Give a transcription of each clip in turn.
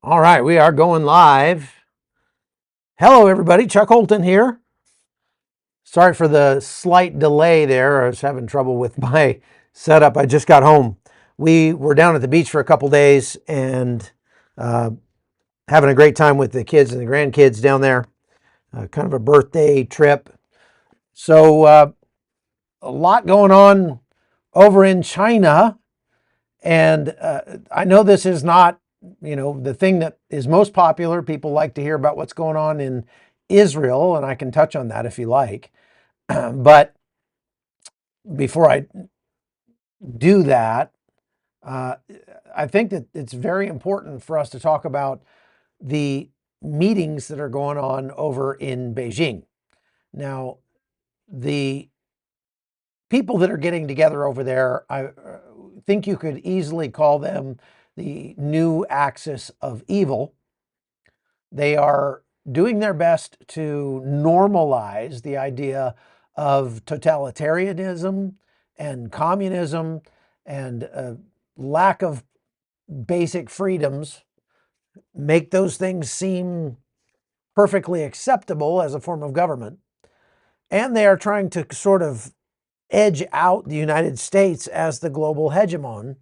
All right, we are going live. Hello, everybody. Chuck Holton here. Sorry for the slight delay there. I was having trouble with my setup. I just got home. We were down at the beach for a couple days and uh, having a great time with the kids and the grandkids down there. Kind of a birthday trip. So, a lot going on over in China. And I know this is not, the thing that is most popular. People like to hear about what's going on in Israel, and I can touch on that if you like. But before I do that, uh, I think that it's very important for us to talk about the meetings that are going on over in Beijing. Now, the people that are getting together over there, I think you could easily call them the new axis of evil. They are doing their best to normalize the idea of totalitarianism and communism and lack of basic freedoms, make those things seem perfectly acceptable as a form of government. And they are trying to sort of edge out the United States as the global hegemon.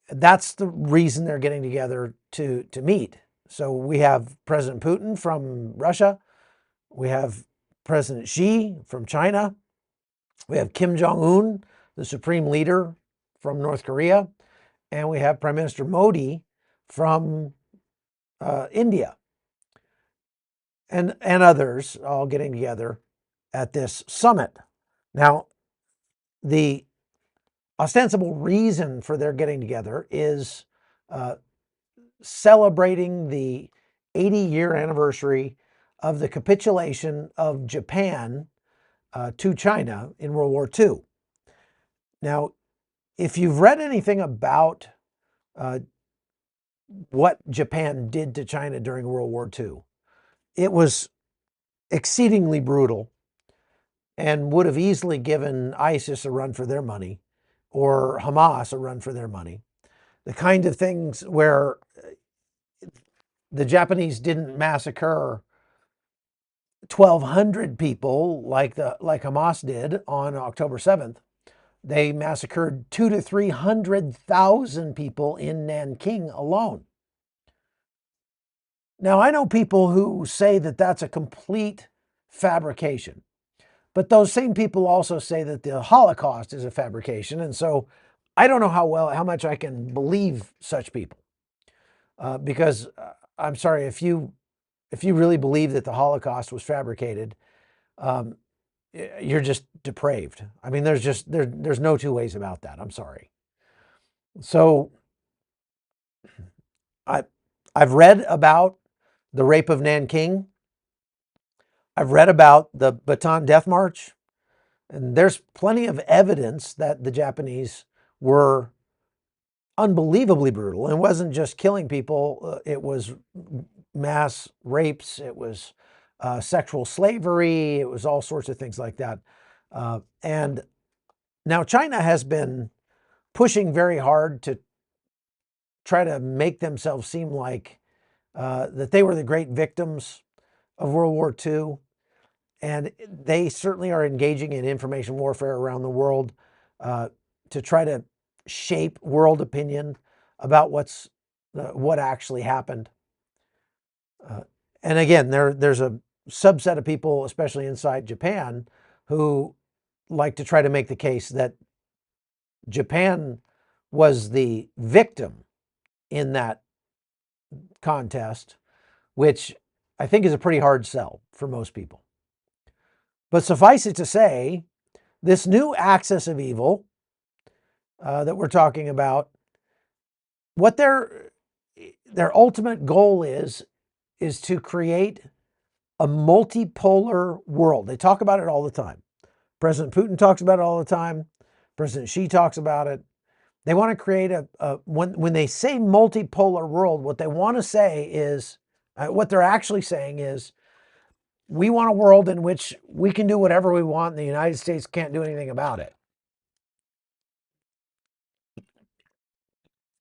That's the reason they're getting together to meet. So we have President Putin from Russia. We have President Xi from China. We have Kim Jong-un, the supreme leader from North Korea. And we have Prime Minister Modi from India. And others all getting together at this summit. Now, the ostensible reason for their getting together is celebrating the 80-year anniversary of the capitulation of Japan to China in World War II. Now, if you've read anything about what Japan did to China during World War II, it was exceedingly brutal and would have easily given ISIS a run for their money or Hamas a run for their money. The kind of things where the Japanese didn't massacre 1,200 people like Hamas did on October 7th. They massacred 200,000 to 300,000 people in Nanking alone. Now, I know people who say that that's a complete fabrication, but those same people also say that the Holocaust is a fabrication. And so I don't know how much I can believe such people. Because I'm sorry, if you really believe that the Holocaust was fabricated, you're just depraved. I mean, there's no two ways about that. I'm sorry. So I've read about the rape of Nanking. I've read about the Bataan Death March, and there's plenty of evidence that the Japanese were unbelievably brutal. It wasn't just killing people, it was mass rapes, it was sexual slavery, it was all sorts of things like that. And now China has been pushing very hard to try to make themselves seem like that they were the great victims of World War II. And they certainly are engaging in information warfare around the world to try to shape world opinion about what actually happened. And again, there's a subset of people, especially inside Japan, who like to try to make the case that Japan was the victim in that contest, which I think is a pretty hard sell for most people. But suffice it to say, this new axis of evil that we're talking about, what their ultimate goal is to create a multipolar world. They talk about it all the time. President Putin talks about it all the time. President Xi talks about it. They want to create when they say multipolar world, what they want to say is, what they're actually saying is, we want a world in which we can do whatever we want and the United States can't do anything about it.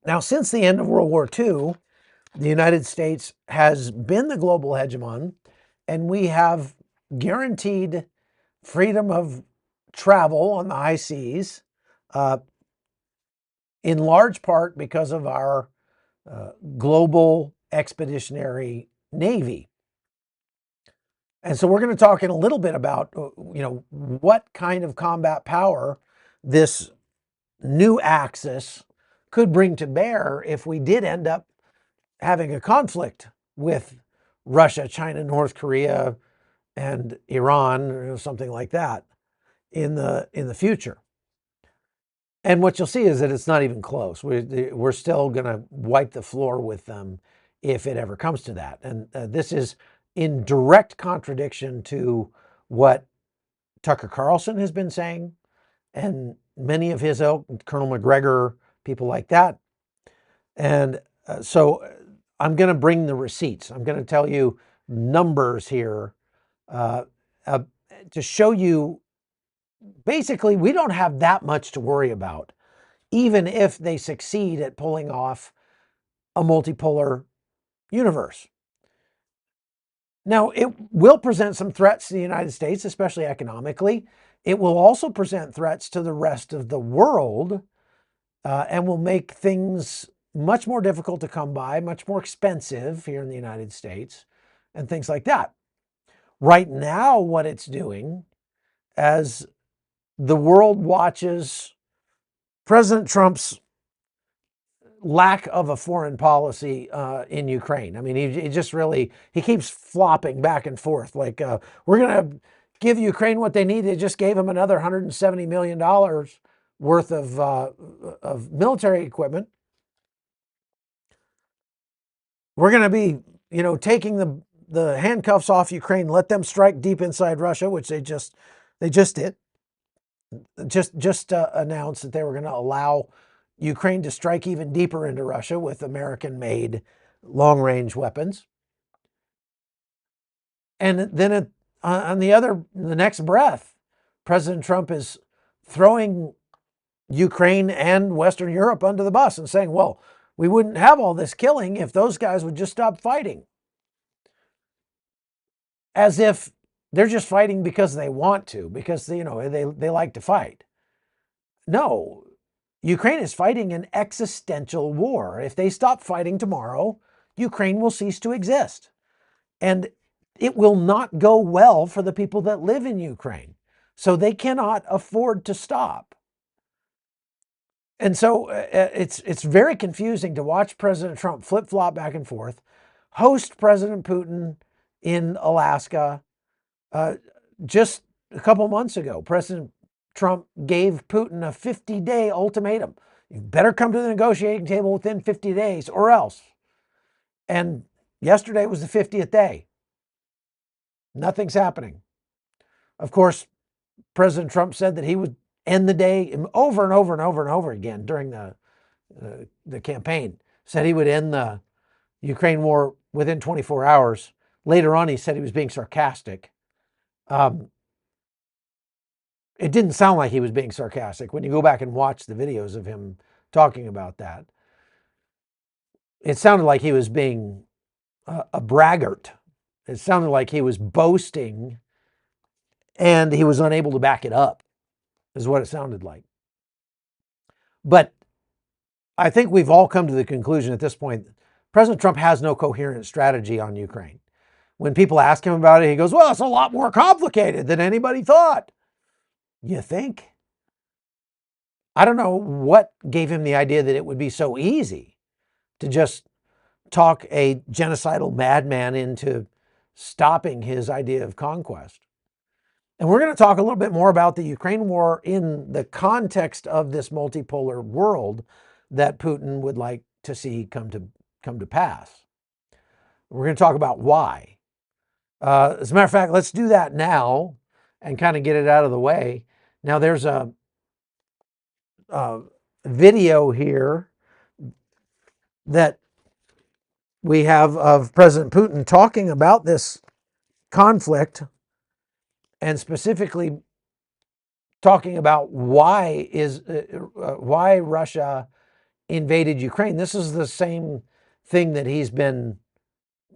Now, since the end of World War II, The United States has been the global hegemon, and we have guaranteed freedom of travel on the high seas, in large part because of our global expeditionary navy. And so we're going to talk in a little bit about, what kind of combat power this new axis could bring to bear if we did end up having a conflict with Russia, China, North Korea, and Iran, or something like that in the future. And what you'll see is that it's not even close. We're still going to wipe the floor with them if it ever comes to that. And this is in direct contradiction to what Tucker Carlson has been saying, and many of his ilk, Colonel McGregor, people like that. And so I'm going to bring the receipts. I'm going to tell you numbers here to show you basically we don't have that much to worry about, even if they succeed at pulling off a multipolar universe. Now, it will present some threats to the United States, especially economically. It will also present threats to the rest of the world, and will make things much more difficult to come by, much more expensive here in the United States, and things like that. Right now, what it's doing, as the world watches President Trump's lack of a foreign policy in Ukraine. I mean, he just really, he keeps flopping back and forth. Like, we're going to give Ukraine what they need. They just gave them another $170 million worth of military equipment. We're going to be, taking the handcuffs off Ukraine, let them strike deep inside Russia, which they just did. Just announced that they were going to allow Ukraine to strike even deeper into Russia with American-made long-range weapons. And then on the next breath, President Trump is throwing Ukraine and Western Europe under the bus and saying, well, we wouldn't have all this killing if those guys would just stop fighting. As if they're just fighting because they want to, because they like to fight. No, Ukraine is fighting an existential war. If they stop fighting tomorrow, Ukraine will cease to exist. And it will not go well for the people that live in Ukraine. So they cannot afford to stop. And so it's very confusing to watch President Trump flip-flop back and forth, host President Putin in Alaska. Just a couple months ago, President Trump gave Putin a 50-day ultimatum. You better come to the negotiating table within 50 days or else. And yesterday was the 50th day. Nothing's happening. Of course, President Trump said that he would end the day over and over and over and over again during the campaign. Said he would end the Ukraine war within 24 hours. Later on, he said he was being sarcastic. It didn't sound like he was being sarcastic when you go back and watch the videos of him talking about that. It sounded like he was being a braggart. It sounded like he was boasting and he was unable to back it up, is what it sounded like. But I think we've all come to the conclusion at this point, President Trump has no coherent strategy on Ukraine. When people ask him about it, he goes, well, it's a lot more complicated than anybody thought. You think? I don't know what gave him the idea that it would be so easy to just talk a genocidal madman into stopping his idea of conquest. And we're going to talk a little bit more about the Ukraine war in the context of this multipolar world that Putin would like to see come to pass. We're going to talk about why. As a matter of fact, let's do that now and kind of get it out of the way. Now, there's a video here that we have of President Putin talking about this conflict and specifically talking about why Russia invaded Ukraine. This is the same thing that he's been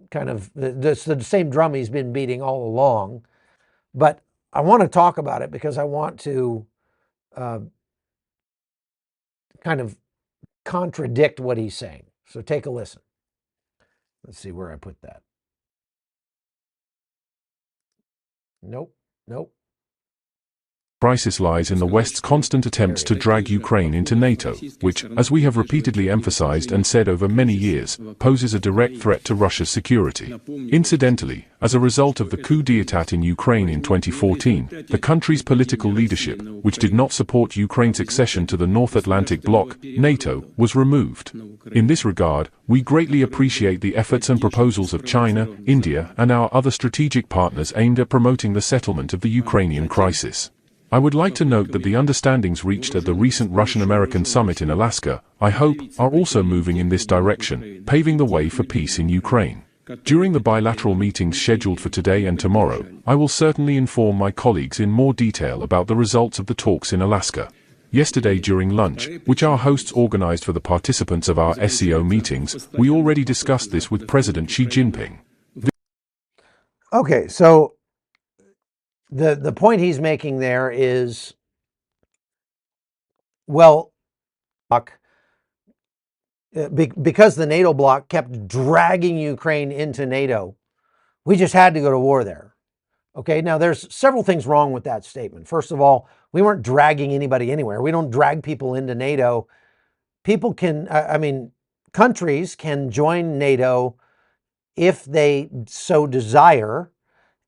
kind of the same drum he's been beating all along. But I want to talk about it because I want to kind of contradict what he's saying. So take a listen. Let's see where I put that. Nope. Crisis lies in the West's constant attempts to drag Ukraine into NATO, which, as we have repeatedly emphasized and said over many years, poses a direct threat to Russia's security. Incidentally, as a result of the coup d'état in Ukraine in 2014, the country's political leadership, which did not support Ukraine's accession to the North Atlantic Bloc, NATO, was removed. In this regard, we greatly appreciate the efforts and proposals of China, India, and our other strategic partners aimed at promoting the settlement of the Ukrainian crisis. I would like to note that the understandings reached at the recent Russian-American summit in Alaska, I hope, are also moving in this direction, paving the way for peace in Ukraine. During the bilateral meetings scheduled for today and tomorrow, I will certainly inform my colleagues in more detail about the results of the talks in Alaska. Yesterday during lunch, which our hosts organized for the participants of our SCO meetings, we already discussed this with President Xi Jinping. Okay, so the point he's making there is, well, because the NATO bloc kept dragging Ukraine into NATO, we just had to go to war there. Okay, now there's several things wrong with that statement. First of all, we weren't dragging anybody anywhere. We don't drag people into NATO. People can, countries can join NATO if they so desire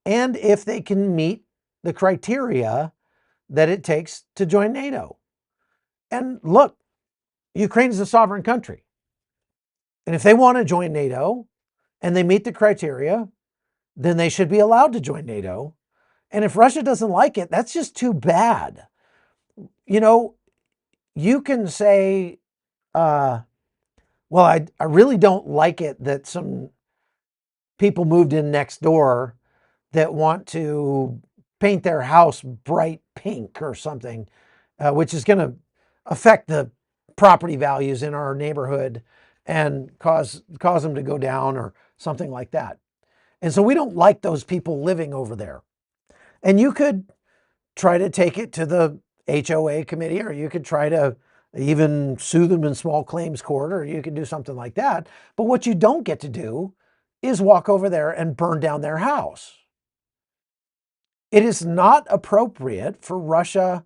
and if they can meet the criteria that it takes to join NATO. And look, Ukraine is a sovereign country. And if they want to join NATO and they meet the criteria, then they should be allowed to join NATO. And if Russia doesn't like it, that's just too bad. You know, you can say, well, I really don't like it that some people moved in next door that want to paint their house bright pink or something, which is going to affect the property values in our neighborhood and cause them to go down or something like that. And so we don't like those people living over there. And you could try to take it to the HOA committee, or you could try to even sue them in small claims court, or you could do something like that. But what you don't get to do is walk over there and burn down their house. It is not appropriate for Russia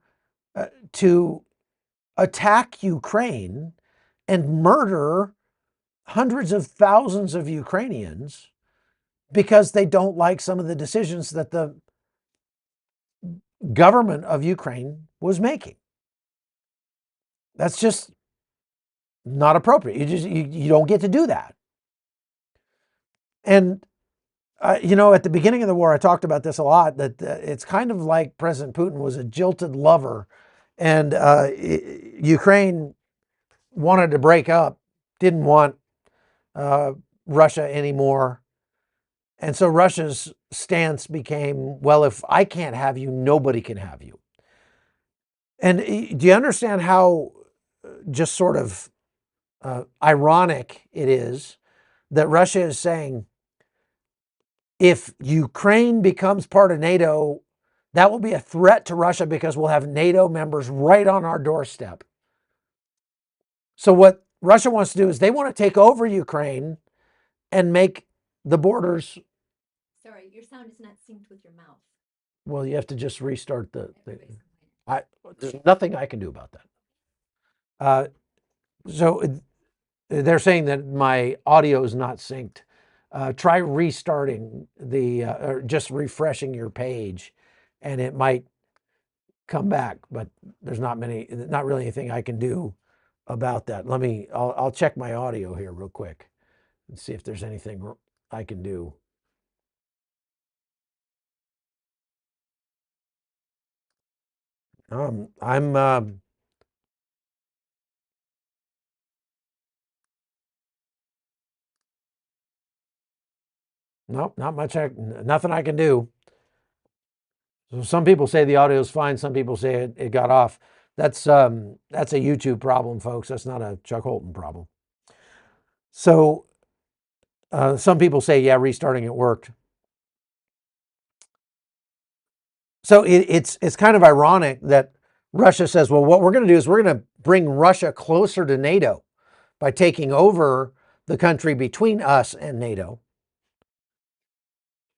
to attack Ukraine and murder hundreds of thousands of Ukrainians because they don't like some of the decisions that the government of Ukraine was making. That's just not appropriate. You don't get to do that. And at the beginning of the war, I talked about this a lot, that it's kind of like President Putin was a jilted lover, and Ukraine wanted to break up, didn't want Russia anymore. And so Russia's stance became, well, if I can't have you, nobody can have you. And do you understand how just sort of ironic it is that Russia is saying, if Ukraine becomes part of NATO, that will be a threat to Russia because we'll have NATO members right on our doorstep. So what Russia wants to do is they want to take over Ukraine and make the borders. Sorry, your sound is not synced with your mouth. Well, you have to just restart there's nothing I can do about that. So they're saying that my audio is not synced. Try restarting or just refreshing your page, and it might come back. But there's not really anything I can do about that. I'll check my audio here real quick and see if there's anything I can do. Nope, not much. Nothing I can do. So some people say the audio is fine. Some people say it got off. That's a YouTube problem, folks. That's not a Chuck Holton problem. So Some people say, yeah, restarting it worked. So it's kind of ironic that Russia says, well, what we're going to do is we're going to bring Russia closer to NATO by taking over the country between us and NATO.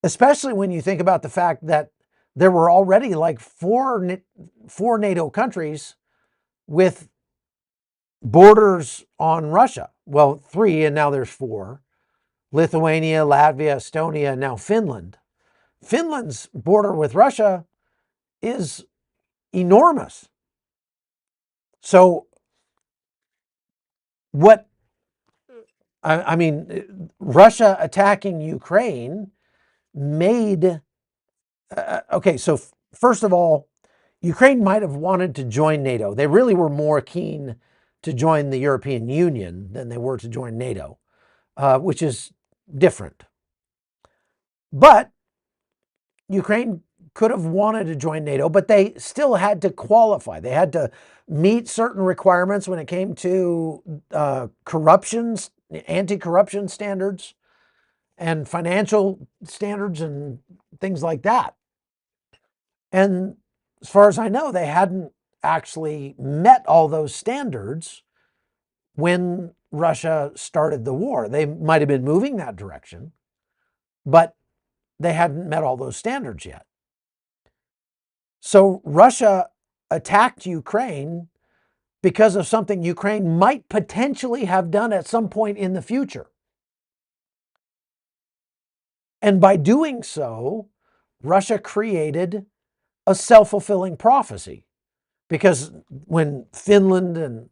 Especially when you think about the fact that there were already like four NATO countries with borders on Russia. Well, 3, and now there's 4. Lithuania, Latvia, Estonia, and now Finland. Finland's border with Russia is enormous. So what, I mean, Russia attacking Ukraine made, okay, so first of all, Ukraine might have wanted to join NATO. They really were more keen to join the European Union than they were to join NATO, which is different. But Ukraine could have wanted to join NATO, but they still had to qualify. They had to meet certain requirements when it came to corruptions, anti-corruption standards, and financial standards and things like that. And as far as I know, they hadn't actually met all those standards when Russia started the war. They might have been moving that direction, but they hadn't met all those standards yet. So Russia attacked Ukraine because of something Ukraine might potentially have done at some point in the future. And by doing so, Russia created a self-fulfilling prophecy, because when Finland and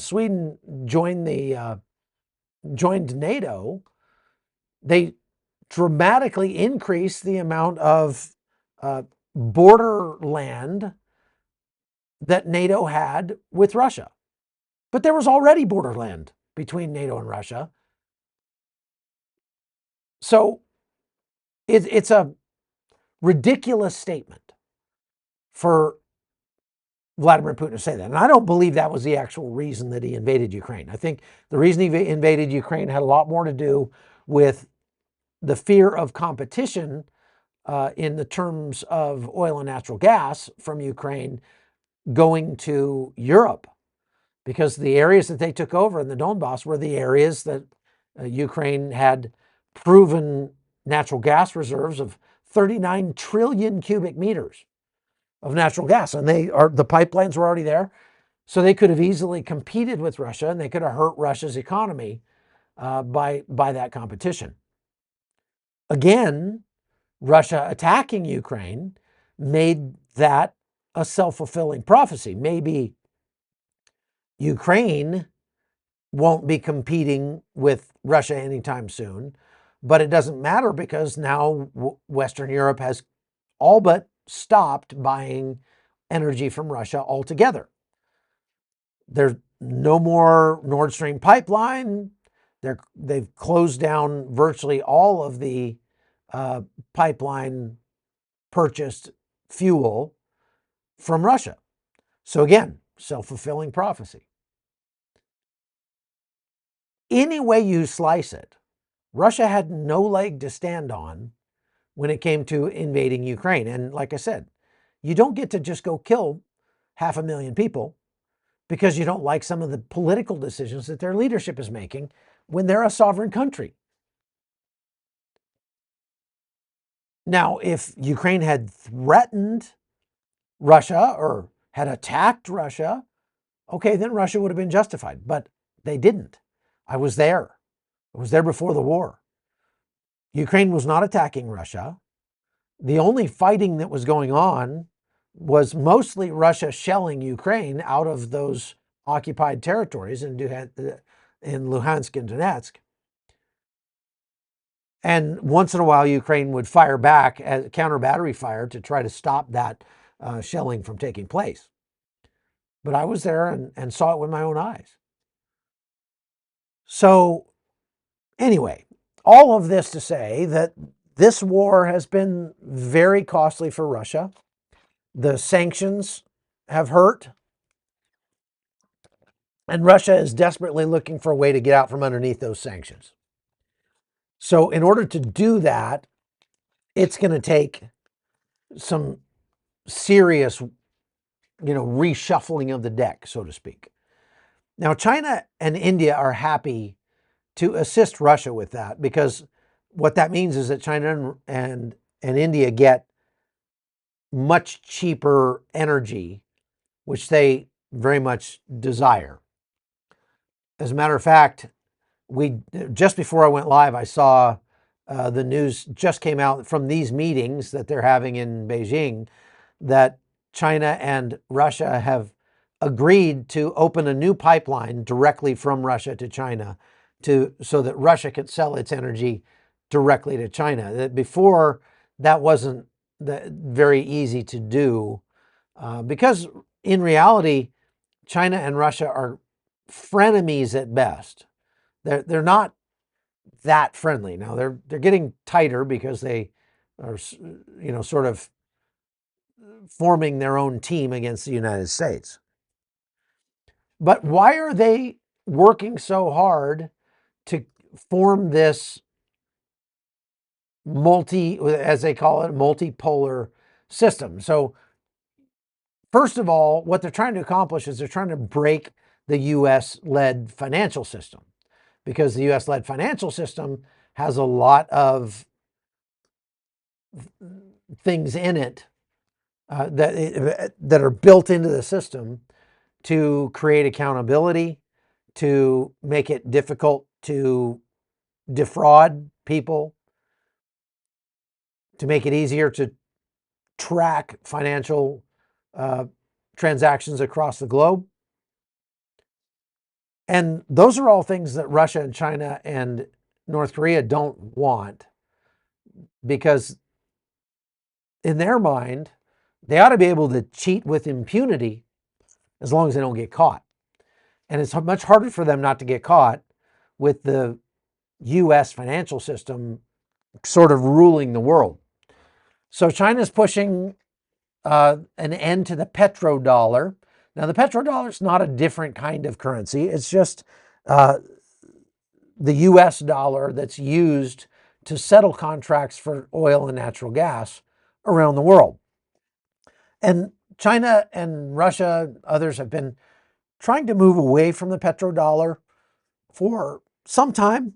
Sweden joined NATO, they dramatically increased the amount of border land that NATO had with Russia. But there was already borderland between NATO and Russia. So it's a ridiculous statement for Vladimir Putin to say that. And I don't believe that was the actual reason that he invaded Ukraine. I think the reason he invaded Ukraine had a lot more to do with the fear of competition in the terms of oil and natural gas from Ukraine going to Europe, because the areas that they took over in the Donbass were the areas that Ukraine had proven natural gas reserves of 39 trillion cubic meters of natural gas. And the pipelines were already there. So they could have easily competed with Russia, and they could have hurt Russia's economy by that competition. Again, Russia attacking Ukraine made that a self-fulfilling prophecy. Maybe Ukraine won't be competing with Russia anytime soon, but it doesn't matter, because now Western Europe has all but stopped buying energy from Russia altogether. There's no more Nord Stream pipeline. They've closed down virtually all of the pipeline purchased fuel from Russia. So again, self-fulfilling prophecy. Any way you slice it, Russia had no leg to stand on when it came to invading Ukraine. And like I said, you don't get to just go kill 500,000 people because you don't like some of the political decisions that their leadership is making when they're a sovereign country. Now, if Ukraine had threatened Russia or had attacked Russia, okay, then Russia would have been justified. But they didn't. I was there. I was there before the war. Ukraine was not attacking Russia. The only fighting that was going on was mostly Russia shelling Ukraine out of those occupied territories in Luhansk and Donetsk. And once in a while, Ukraine would fire back as counter battery fire to try to stop that shelling from taking place. But I was there and saw it with my own eyes. So anyway, all of this to say that this war has been very costly for Russia. The sanctions have hurt, and Russia is desperately looking for a way to get out from underneath those sanctions. So in order to do that, it's going to take some serious, reshuffling of the deck, so to speak. Now, China and India are happy to assist Russia with that, because what that means is that China and India get much cheaper energy, which they very much desire. As a matter of fact, just before I went live, I saw the news just came out from these meetings that they're having in Beijing, that China and Russia have agreed to open a new pipeline directly from Russia to China, so that Russia could sell its energy directly to China. That before, that wasn't very easy to do, because in reality, China and Russia are frenemies at best. They're not that friendly. Now they're getting tighter because they are, sort of forming their own team against the United States. But why are they working so hard to form this as they call it, multipolar system? So first of all, what they're trying to accomplish is they're trying to break the US-led financial system, because the US-led financial system has a lot of things in it that are built into the system to create accountability, to make it difficult to defraud people, to make it easier to track financial transactions across the globe. And those are all things that Russia and China and North Korea don't want, because in their mind, they ought to be able to cheat with impunity as long as they don't get caught. And it's much harder for them not to get caught with the US financial system sort of ruling the world. So China's pushing an end to the petrodollar. Now, the petrodollar is not a different kind of currency. It's just the US dollar that's used to settle contracts for oil and natural gas around the world. And China and Russia, others have been trying to move away from the petrodollar for some time,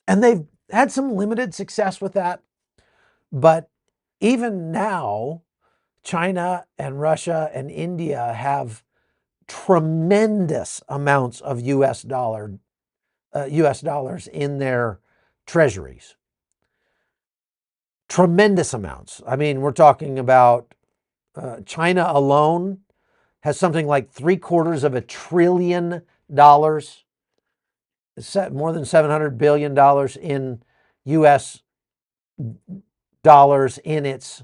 and they've had some limited success with that. But even now, China and Russia and India have tremendous amounts of US dollars in their treasuries. Tremendous amounts. I mean, we're talking about China alone has something like $750 billion, more than $700 billion in US dollars in its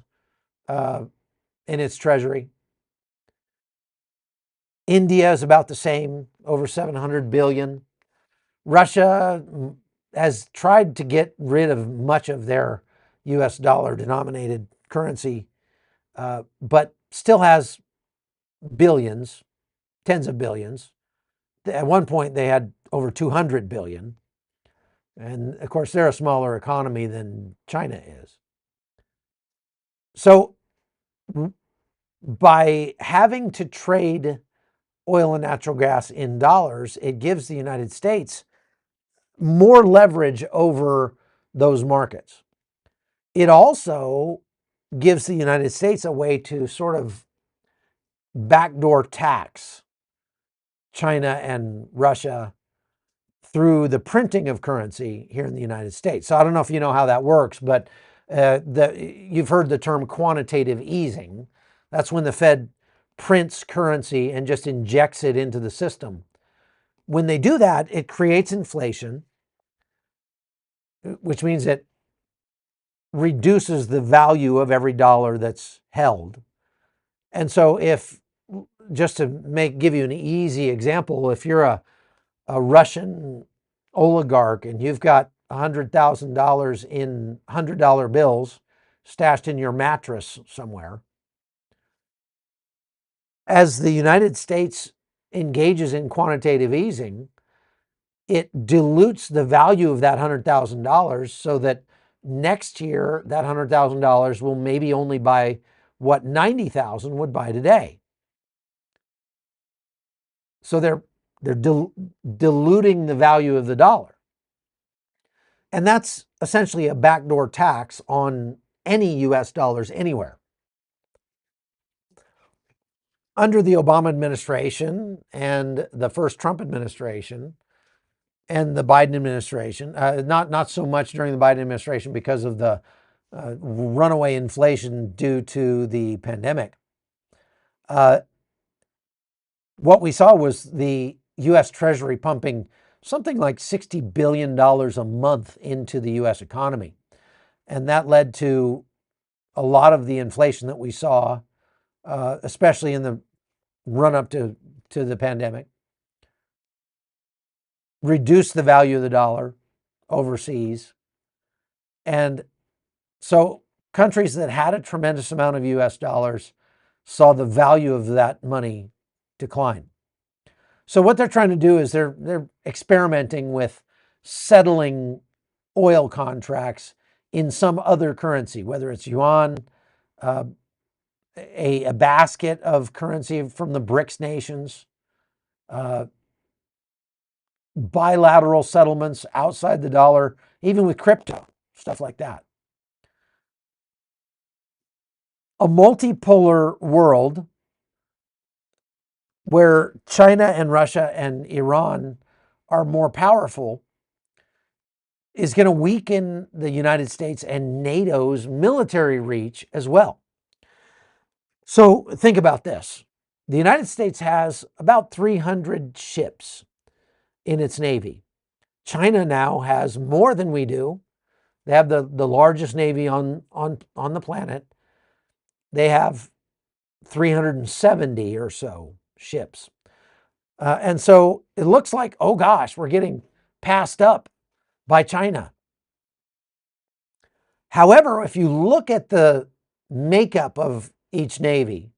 treasury. India is about the same, over 700 billion. Russia has tried to get rid of much of their US dollar denominated currency, but still has billions, tens of billions. At one point, they had over 200 billion. And of course, they're a smaller economy than China is. So by having to trade oil and natural gas in dollars, it gives the United States more leverage over those markets. It also gives the United States a way to sort of backdoor tax China and Russia through the printing of currency here in the United States. So I don't know if you know how that works, but you've heard the term quantitative easing. That's when the Fed prints currency and just injects it into the system. When they do that, it creates inflation, which means it reduces the value of every dollar that's held. And so just to give you an easy example, if you're a Russian oligarch and you've got $100,000 in $100 bills stashed in your mattress somewhere, as the United States engages in quantitative easing, it dilutes the value of that $100,000 so that next year that $100,000 will maybe only buy what 90,000 would buy today. So they're diluting the value of the dollar. And that's essentially a backdoor tax on any US dollars anywhere. Under the Obama administration and the first Trump administration and the Biden administration, not so much during the Biden administration because of the runaway inflation due to the pandemic. What we saw was the U.S. Treasury pumping something like $60 billion a month into the U.S. economy. And that led to a lot of the inflation that we saw, especially in the run-up to the pandemic. Reduced the value of the dollar overseas. And so countries that had a tremendous amount of U.S. dollars saw the value of that money decline. So what they're trying to do is they're experimenting with settling oil contracts in some other currency, whether it's yuan, a basket of currency from the BRICS nations, bilateral settlements outside the dollar, even with crypto, stuff like that. A multipolar world where China and Russia and Iran are more powerful is going to weaken the United States and NATO's military reach as well. So think about this. The United States has about 300 ships in its Navy. China now has more than we do. They have the largest Navy on the planet. They have 370 or so ships. And so it looks like, oh gosh, we're getting passed up by China. However, if you look at the makeup of each Navy,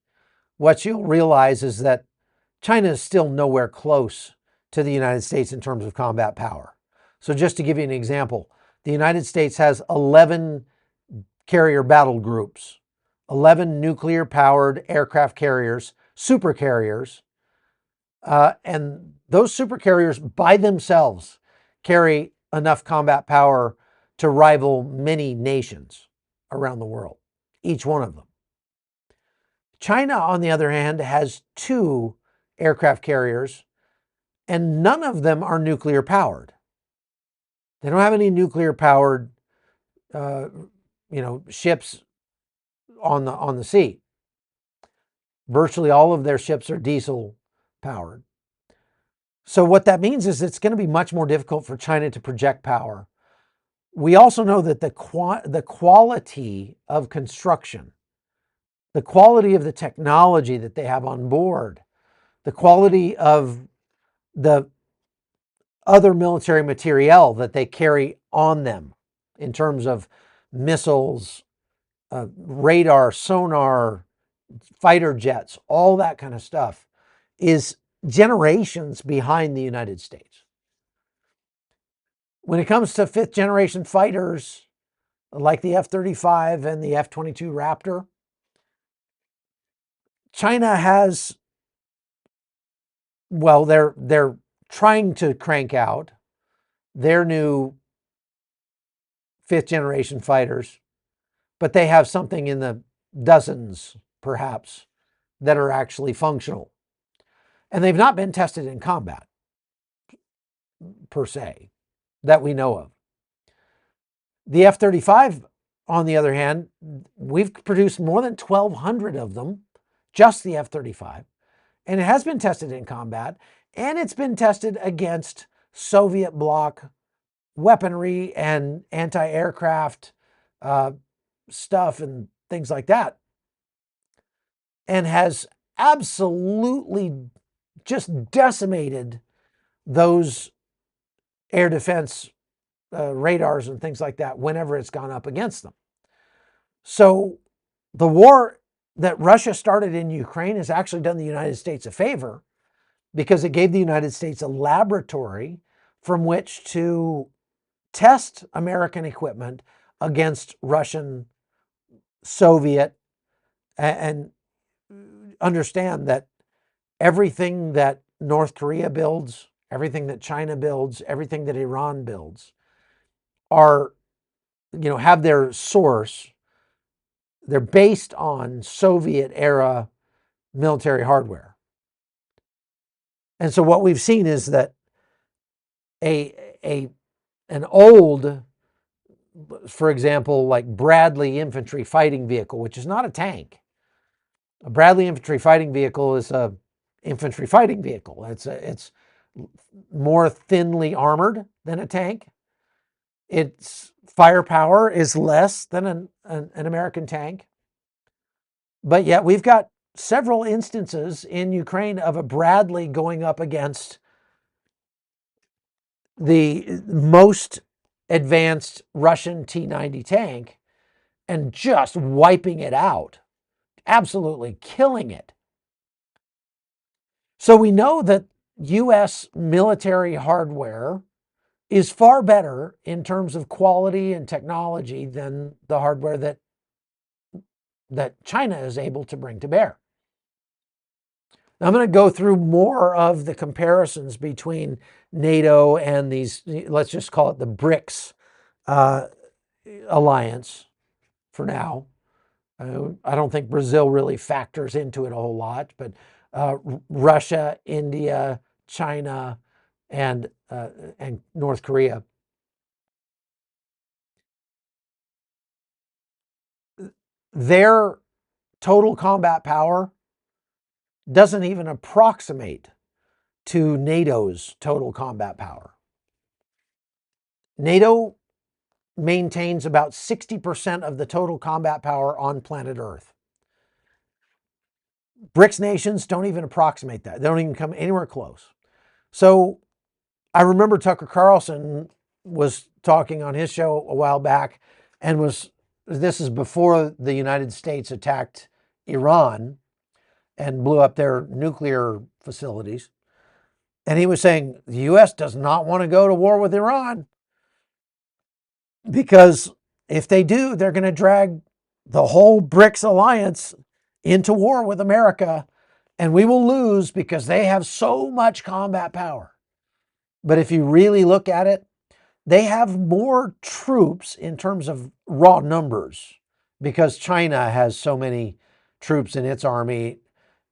what you'll realize is that China is still nowhere close to the United States in terms of combat power. So just to give you an example, the United States has 11 carrier battle groups, 11 nuclear-powered aircraft carriers, supercarriers, and those supercarriers by themselves carry enough combat power to rival many nations around the world, each one of them. China, on the other hand, has 2 aircraft carriers, and none of them are nuclear powered. They don't have any nuclear powered, ships on the sea. Virtually all of their ships are diesel powered. So what that means is it's going to be much more difficult for China to project power. We also know that the quality of construction, the quality of the technology that they have on board, the quality of the other military materiel that they carry on them in terms of missiles, radar, sonar, fighter jets, all that kind of stuff is generations behind the United States. When it comes to 5th generation fighters like the F-35 and the F-22 Raptor, China has, well, they're trying to crank out their new 5th generation fighters, but they have something in the dozens, perhaps, that are actually functional. And they've not been tested in combat, per se, that we know of. The F-35, on the other hand, we've produced more than 1,200 of them, just the F-35, and it has been tested in combat, and it's been tested against Soviet bloc weaponry and anti-aircraft stuff and things like that, and has absolutely just decimated those air defense radars and things like that whenever it's gone up against them. So the war that Russia started in Ukraine has actually done the United States a favor because it gave the United States a laboratory from which to test American equipment against Russian, Soviet, and understand that everything that North Korea builds, everything that China builds, everything that Iran builds are, have their source. They're based on Soviet era military hardware. And so what we've seen is that an old, for example, like Bradley infantry fighting vehicle, which is not a tank. A Bradley infantry fighting vehicle is a infantry fighting vehicle. It's more thinly armored than a tank. Its firepower is less than an American tank. But yet we've got several instances in Ukraine of a Bradley going up against the most advanced Russian T-90 tank and just wiping it out, absolutely killing it. So we know that U.S. military hardware is far better in terms of quality and technology than the hardware that China is able to bring to bear. Now, I'm going to go through more of the comparisons between NATO and these, let's just call it the BRICS alliance for now. I don't think Brazil really factors into it a whole lot, but Russia, India, China, and North Korea. Their total combat power doesn't even approximate to NATO's total combat power. NATO maintains about 60% of the total combat power on planet Earth. BRICS nations don't even approximate that. They don't even come anywhere close. So I remember Tucker Carlson was talking on his show a while back, and this is before the United States attacked Iran and blew up their nuclear facilities. And he was saying the U.S. does not want to go to war with Iran because if they do, they're going to drag the whole BRICS alliance into war with America, and we will lose because they have so much combat power. But if you really look at it, they have more troops in terms of raw numbers because China has so many troops in its army.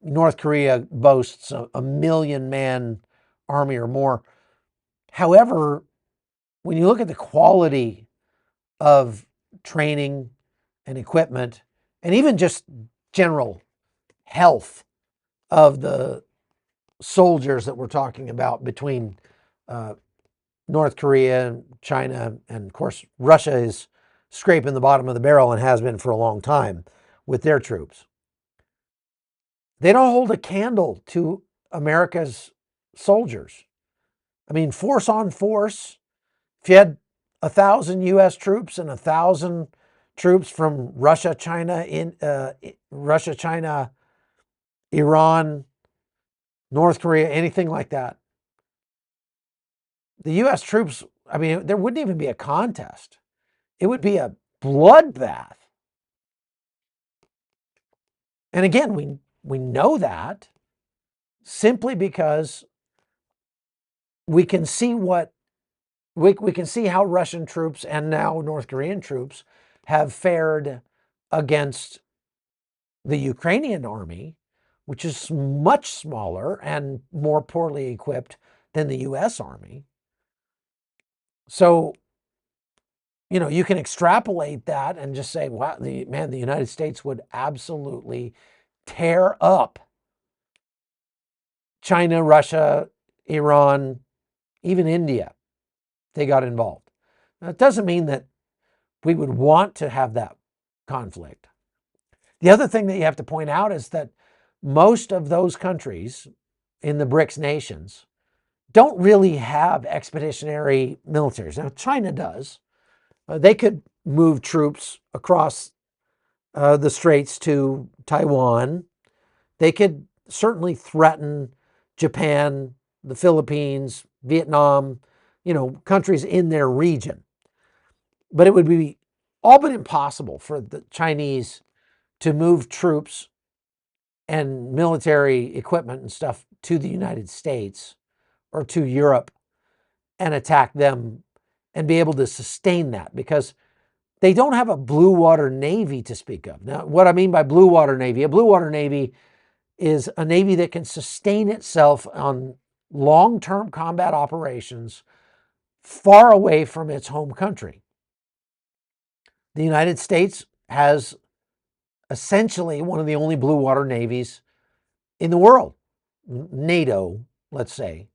North Korea boasts a 1 million man army or more. However, when you look at the quality of training and equipment, and even just general health of the soldiers that we're talking about between North Korea, China, and of course, Russia is scraping the bottom of the barrel and has been for a long time with their troops. They don't hold a candle to America's soldiers. I mean, force on force, if you had 1,000 U.S. troops and 1,000 troops from Russia, China, Iran, North Korea, anything like that, the U.S. troops, I mean, there wouldn't even be a contest. It would be a bloodbath. And again, we know that simply because we can see we can see how Russian troops and now North Korean troops have fared against the Ukrainian army, which is much smaller and more poorly equipped than the U.S. army. So, you can extrapolate that and just say, wow, the United States would absolutely tear up China, Russia, Iran, even India. They got involved. Now, it doesn't mean that we would want to have that conflict. The other thing that you have to point out is that most of those countries in the BRICS nations don't really have expeditionary militaries. Now, China does. They could move troops across the straits to Taiwan. They could certainly threaten Japan, the Philippines, Vietnam. countries in their region. But it would be all but impossible for the Chinese to move troops and military equipment and stuff to the United States or to Europe and attack them and be able to sustain that, because they don't have a blue water navy to speak of. Now, what I mean by blue water navy, a blue water navy is a navy that can sustain itself on long-term combat operations far away from its home country. The United States has essentially one of the only blue water navies in the world. NATO, let's say.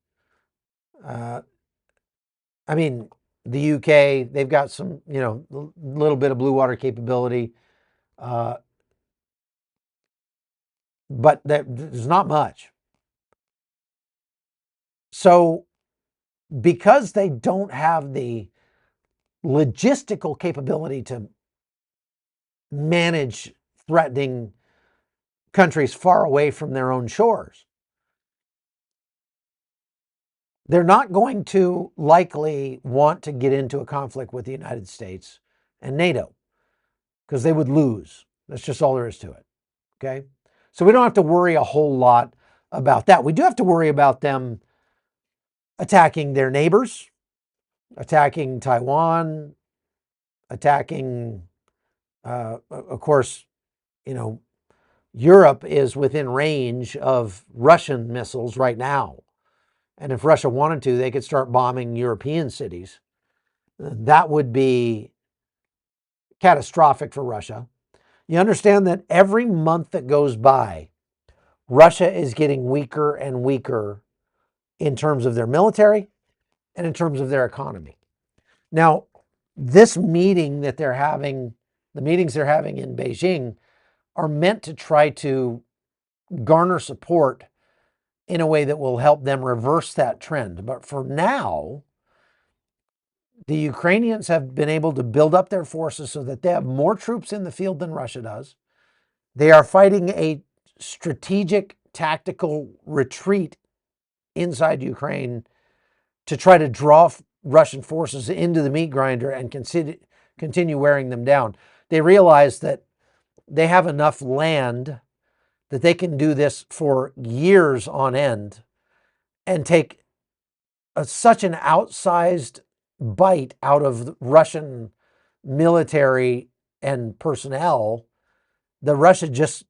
I mean, the UK, they've got some, little bit of blue water capability, but there's not much. So because they don't have the logistical capability to manage threatening countries far away from their own shores, they're not going to likely want to get into a conflict with the United States and NATO, because they would lose. That's just all there is to it. Okay? So we don't have to worry a whole lot about that. We do have to worry about them attacking their neighbors, attacking Taiwan, attacking, of course, Europe is within range of Russian missiles right now. And if Russia wanted to, they could start bombing European cities. That would be catastrophic for Russia. You understand that every month that goes by, Russia is getting weaker and weaker in terms of their military and in terms of their economy. Now, this meeting that they're having, the meetings they're having in Beijing, are meant to try to garner support in a way that will help them reverse that trend. But for now, the Ukrainians have been able to build up their forces so that they have more troops in the field than Russia does. They are fighting a strategic tactical retreat inside Ukraine to try to draw Russian forces into the meat grinder and continue wearing them down. They realize that they have enough land that they can do this for years on end and take such an outsized bite out of Russian military and personnel that Russia just,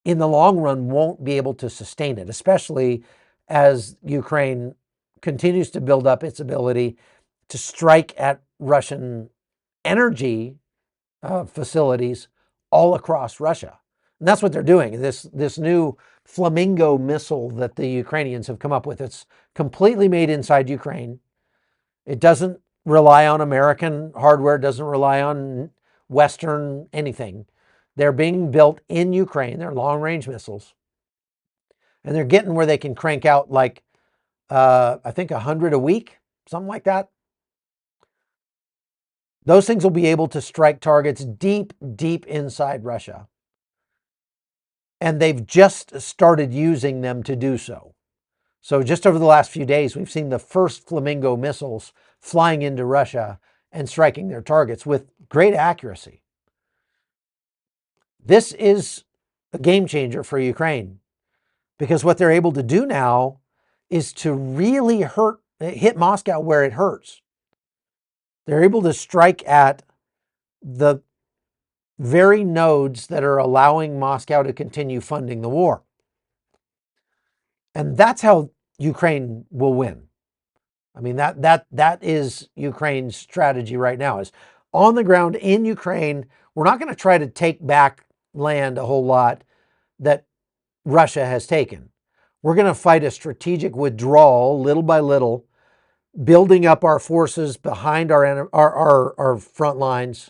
in the long run, won't be able to sustain it, especially as Ukraine continues to build up its ability to strike at Russian energy facilities all across Russia. And that's what they're doing. This new Flamingo missile that the Ukrainians have come up with, it's completely made inside Ukraine. It doesn't rely on American hardware, doesn't rely on Western anything. They're being built in Ukraine. They're long-range missiles. And they're getting where they can crank out like, I think 100 a week, something like that. Those things will be able to strike targets deep, deep inside Russia. And they've just started using them to do so. So just over the last few days, we've seen the first Flamingo missiles flying into Russia and striking their targets with great accuracy. This is a game changer for Ukraine, because what they're able to do now is to really hit Moscow where it hurts. They're able to strike at the very nodes that are allowing Moscow to continue funding the war. And that's how Ukraine will win. I mean, that is Ukraine's strategy right now, is on the ground in Ukraine. We're not going to try to take back land a whole lot that Russia has taken. We're going to fight a strategic withdrawal little by little, building up our forces behind our front lines,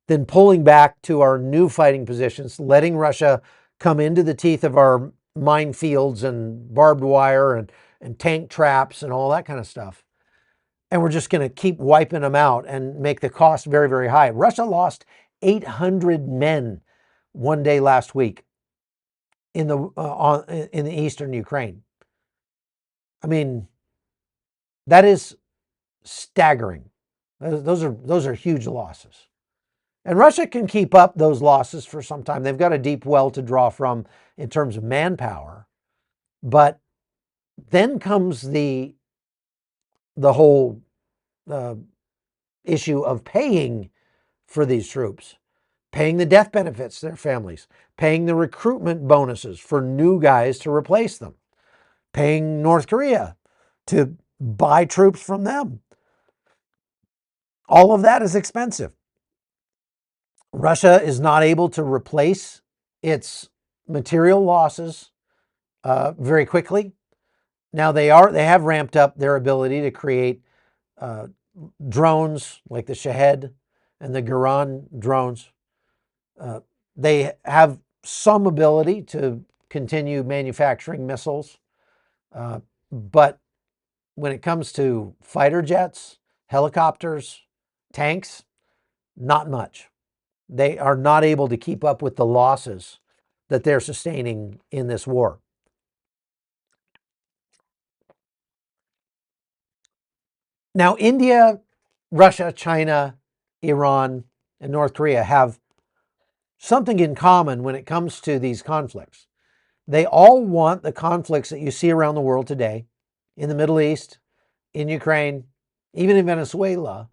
then pulling back to our new fighting positions, letting Russia come into the teeth of our minefields and barbed wire and tank traps and all that kind of stuff. And we're just going to keep wiping them out and make the cost very, very high. Russia lost 800 men one day last week in the eastern Ukraine. I mean, that is staggering. Those are huge losses. And Russia can keep up those losses for some time. They've got a deep well to draw from in terms of manpower. But then comes the whole issue of paying for these troops, paying the death benefits to their families, paying the recruitment bonuses for new guys to replace them, paying North Korea to buy troops from them. All of that is expensive. Russia is not able to replace its material losses very quickly. Now they have ramped up their ability to create drones like the Shahed and the Garan drones. They have some ability to continue manufacturing missiles, but when it comes to fighter jets, helicopters, tanks, not much. They are not able to keep up with the losses that they're sustaining in this war. Now, India, Russia, China, Iran, and North Korea have something in common when it comes to these conflicts. They all want the conflicts that you see around the world today, in the Middle East, in Ukraine, even in Venezuela,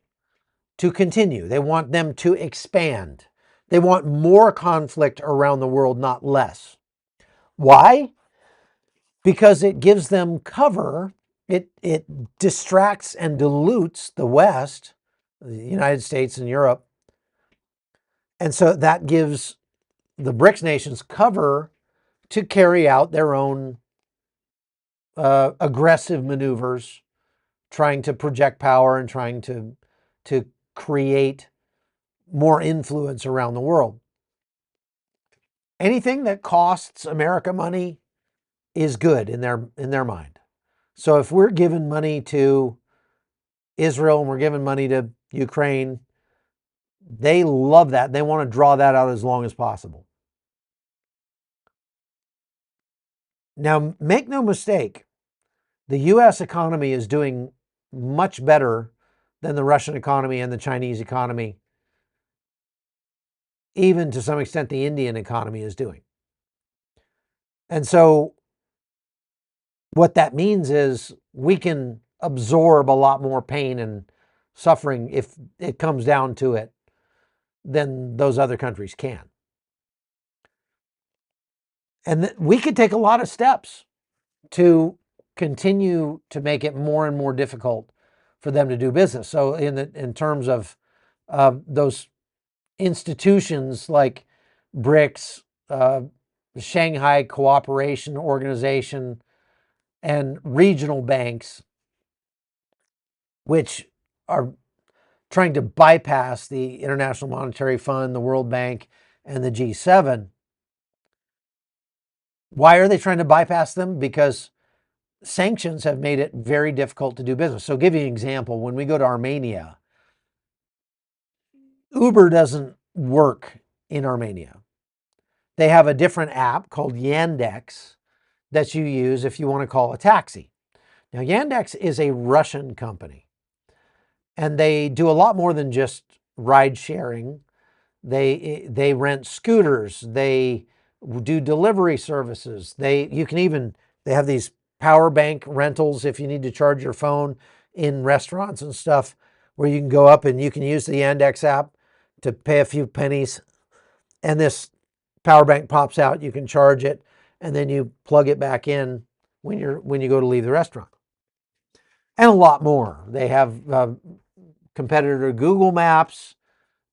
to continue. They want them to expand. They want more conflict around the world, not less. Why? Because it gives them cover. It distracts and dilutes the West, the United States and Europe. And so that gives the BRICS nations cover to carry out their own aggressive maneuvers, trying to project power and trying to create more influence around the world. Anything that costs America money is good in their mind. So if we're giving money to Israel and we're giving money to Ukraine, they love that. They want to draw that out as long as possible. Now, make no mistake, the US economy is doing much better than the Russian economy and the Chinese economy, even to some extent the Indian economy is doing. And so what that means is we can absorb a lot more pain and suffering if it comes down to it than those other countries can. And we could take a lot of steps to continue to make it more and more difficult for them to do business. So in terms of those institutions like BRICS, Shanghai Cooperation Organization, and regional banks, which are trying to bypass the International Monetary Fund, the World Bank, and the G7. Why are they trying to bypass them? Because sanctions have made it very difficult to do business. So I'll give you an example. When we go to Armenia, Uber doesn't work in Armenia. They have a different app called Yandex that you use if you want to call a taxi. Now, Yandex is a Russian company, and they do a lot more than just ride sharing. They rent scooters. They do delivery services. They have these power bank rentals if you need to charge your phone in restaurants and stuff, where you can go up and you can use the Yandex app to pay a few pennies, and this power bank pops out. You can charge it, and then you plug it back in when you go to leave the restaurant. And a lot more. They have competitor Google Maps,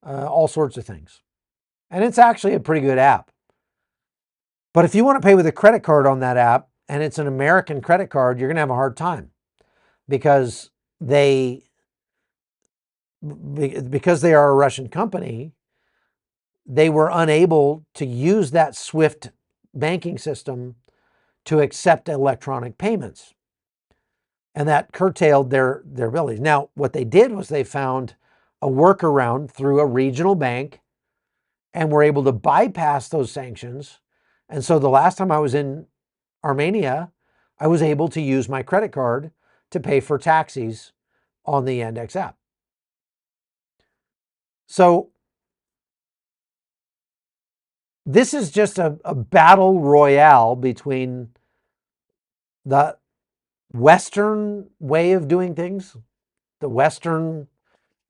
all sorts of things. And it's actually a pretty good app. But if you want to pay with a credit card on that app, and it's an American credit card, you're going to have a hard time, because they are a Russian company, they were unable to use that SWIFT banking system to accept electronic payments. And that curtailed their abilities. Now, what they did was they found a workaround through a regional bank and were able to bypass those sanctions. And so the last time I was in Armenia, I was able to use my credit card to pay for taxis on the Yandex app. So this is just a battle royale between the Western way of doing things, the Western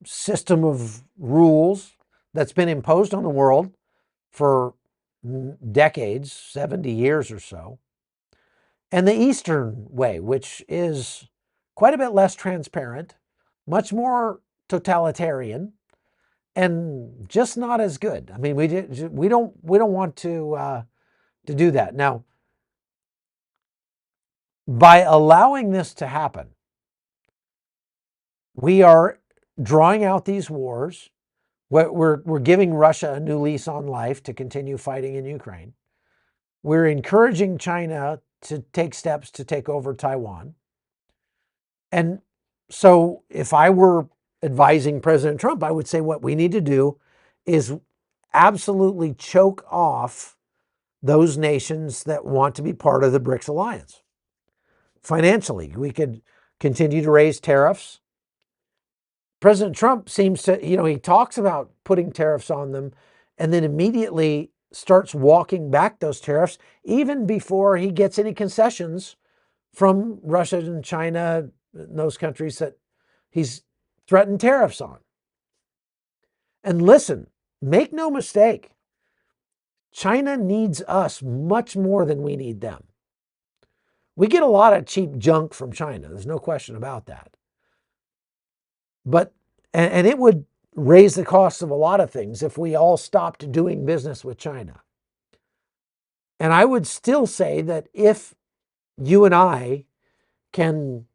system of rules that's been imposed on the world for decades, 70 years or so, and the Eastern way, which is quite a bit less transparent, much more totalitarian, and just not as good. I mean, we don't want to do that. Now, by allowing this to happen, we are drawing out these wars. We're giving Russia a new lease on life to continue fighting in Ukraine. We're encouraging China to take steps to take over Taiwan. And so if I were advising President Trump, I would say what we need to do is absolutely choke off those nations that want to be part of the BRICS alliance. Financially, we could continue to raise tariffs. President Trump seems to, he talks about putting tariffs on them and then immediately starts walking back those tariffs even before he gets any concessions from Russia and China, those countries that he's threatened tariffs on. And listen, make no mistake, China needs us much more than we need them. We get a lot of cheap junk from China. There's no question about that. But, and it would raise the cost of a lot of things if we all stopped doing business with China. And I would still say that if you and I can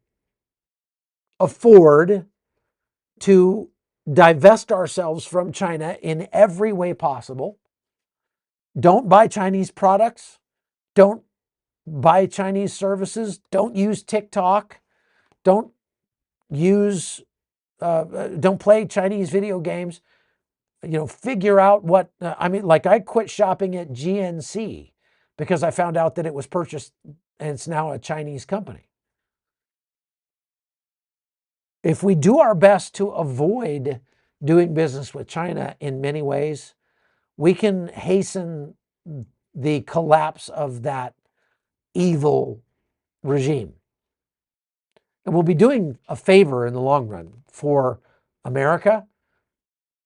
afford to divest ourselves from China in every way possible, don't buy Chinese products, don't buy Chinese services, don't use TikTok, don't play Chinese video games, figure out what, like I quit shopping at GNC because I found out that it was purchased and it's now a Chinese company. If we do our best to avoid doing business with China in many ways, we can hasten the collapse of that evil regime. And we'll be doing a favor in the long run for America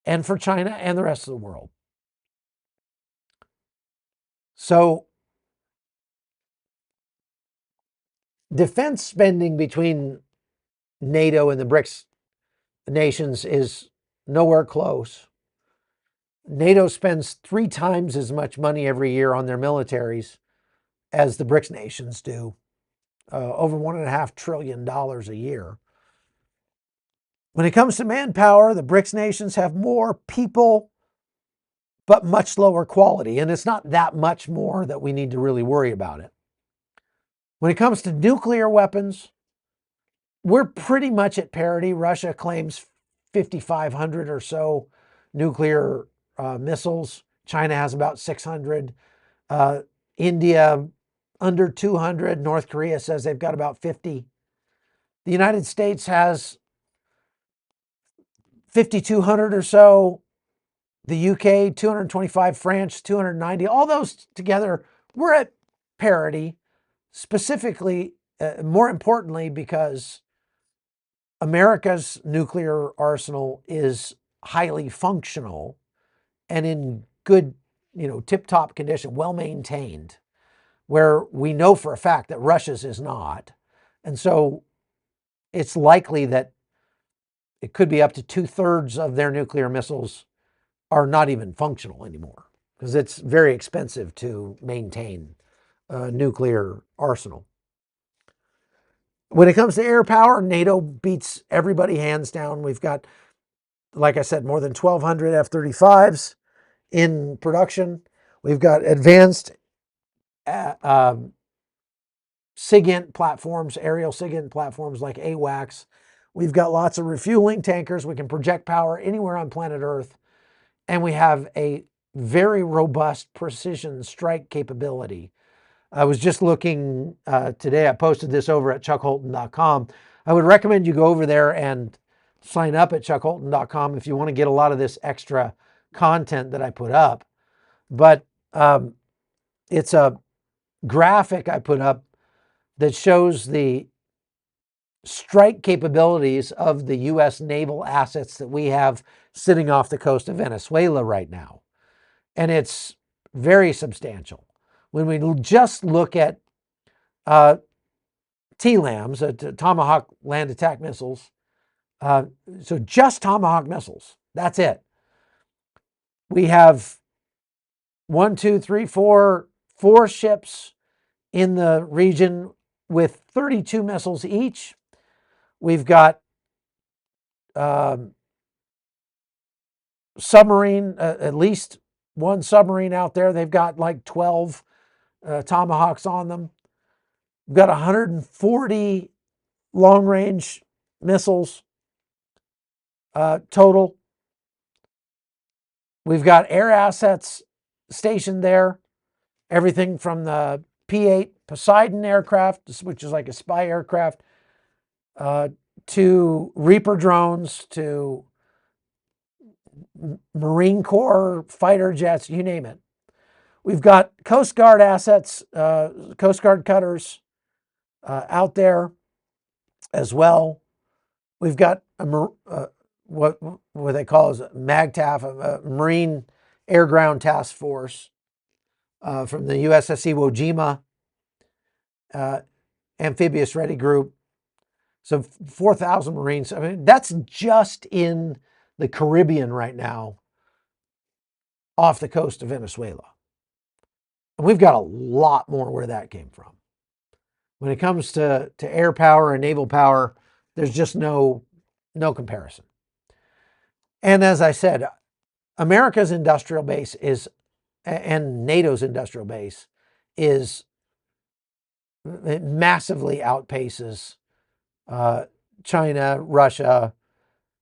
and for China and the rest of the world. So defense spending between NATO and the BRICS nations is nowhere close. NATO spends 3 times as much money every year on their militaries as the BRICS nations do, over $1.5 trillion a year. When it comes to manpower, the BRICS nations have more people, but much lower quality. And it's not that much more that we need to really worry about it. When it comes to nuclear weapons, we're pretty much at parity. Russia claims 5,500 or so nuclear missiles. China has about 600. India, under 200. North Korea says they've got about 50. The United States has 5,200 or so. The UK, 225. France, 290. All those together, we're at parity. Specifically, more importantly, because America's nuclear arsenal is highly functional and in good, tip-top condition, well-maintained, where we know for a fact that Russia's is not. And so it's likely that it could be up to 2/3 of their nuclear missiles are not even functional anymore because it's very expensive to maintain a nuclear arsenal. When it comes to air power, NATO beats everybody hands down. We've got, like I said, more than 1,200 F-35s in production. We've got advanced SIGINT platforms, aerial SIGINT platforms like AWACS. We've got lots of refueling tankers. We can project power anywhere on planet Earth. And we have a very robust precision strike capability. I was just looking today, I posted this over at chuckholton.com. I would recommend you go over there and sign up at chuckholton.com if you want to get a lot of this extra content that I put up. But it's a graphic I put up that shows the strike capabilities of the U.S. naval assets that we have sitting off the coast of Venezuela right now. And it's very substantial. When we just look at TLAMs, Tomahawk land attack missiles, so just Tomahawk missiles, that's it. We have 1, 2, 3, 4, 4 ships in the region with 32 missiles each. We've got submarine, at least one submarine out there. They've got like 12 Tomahawks on them. We've got 140 long-range missiles total. We've got air assets stationed there. Everything from the P-8 Poseidon aircraft, which is like a spy aircraft, to Reaper drones, to Marine Corps fighter jets, you name it. We've got Coast Guard assets, Coast Guard cutters out there as well. We've got what they call as a MAGTAF, a Marine Air Ground Task Force from the USS Iwo Jima Amphibious Ready Group. So 4,000 Marines. I mean, that's just in the Caribbean right now off the coast of Venezuela. And we've got a lot more where that came from. When it comes to air power and naval power, there's just no comparison. And as I said, America's industrial base is, and NATO's industrial base is, it massively outpaces China, Russia.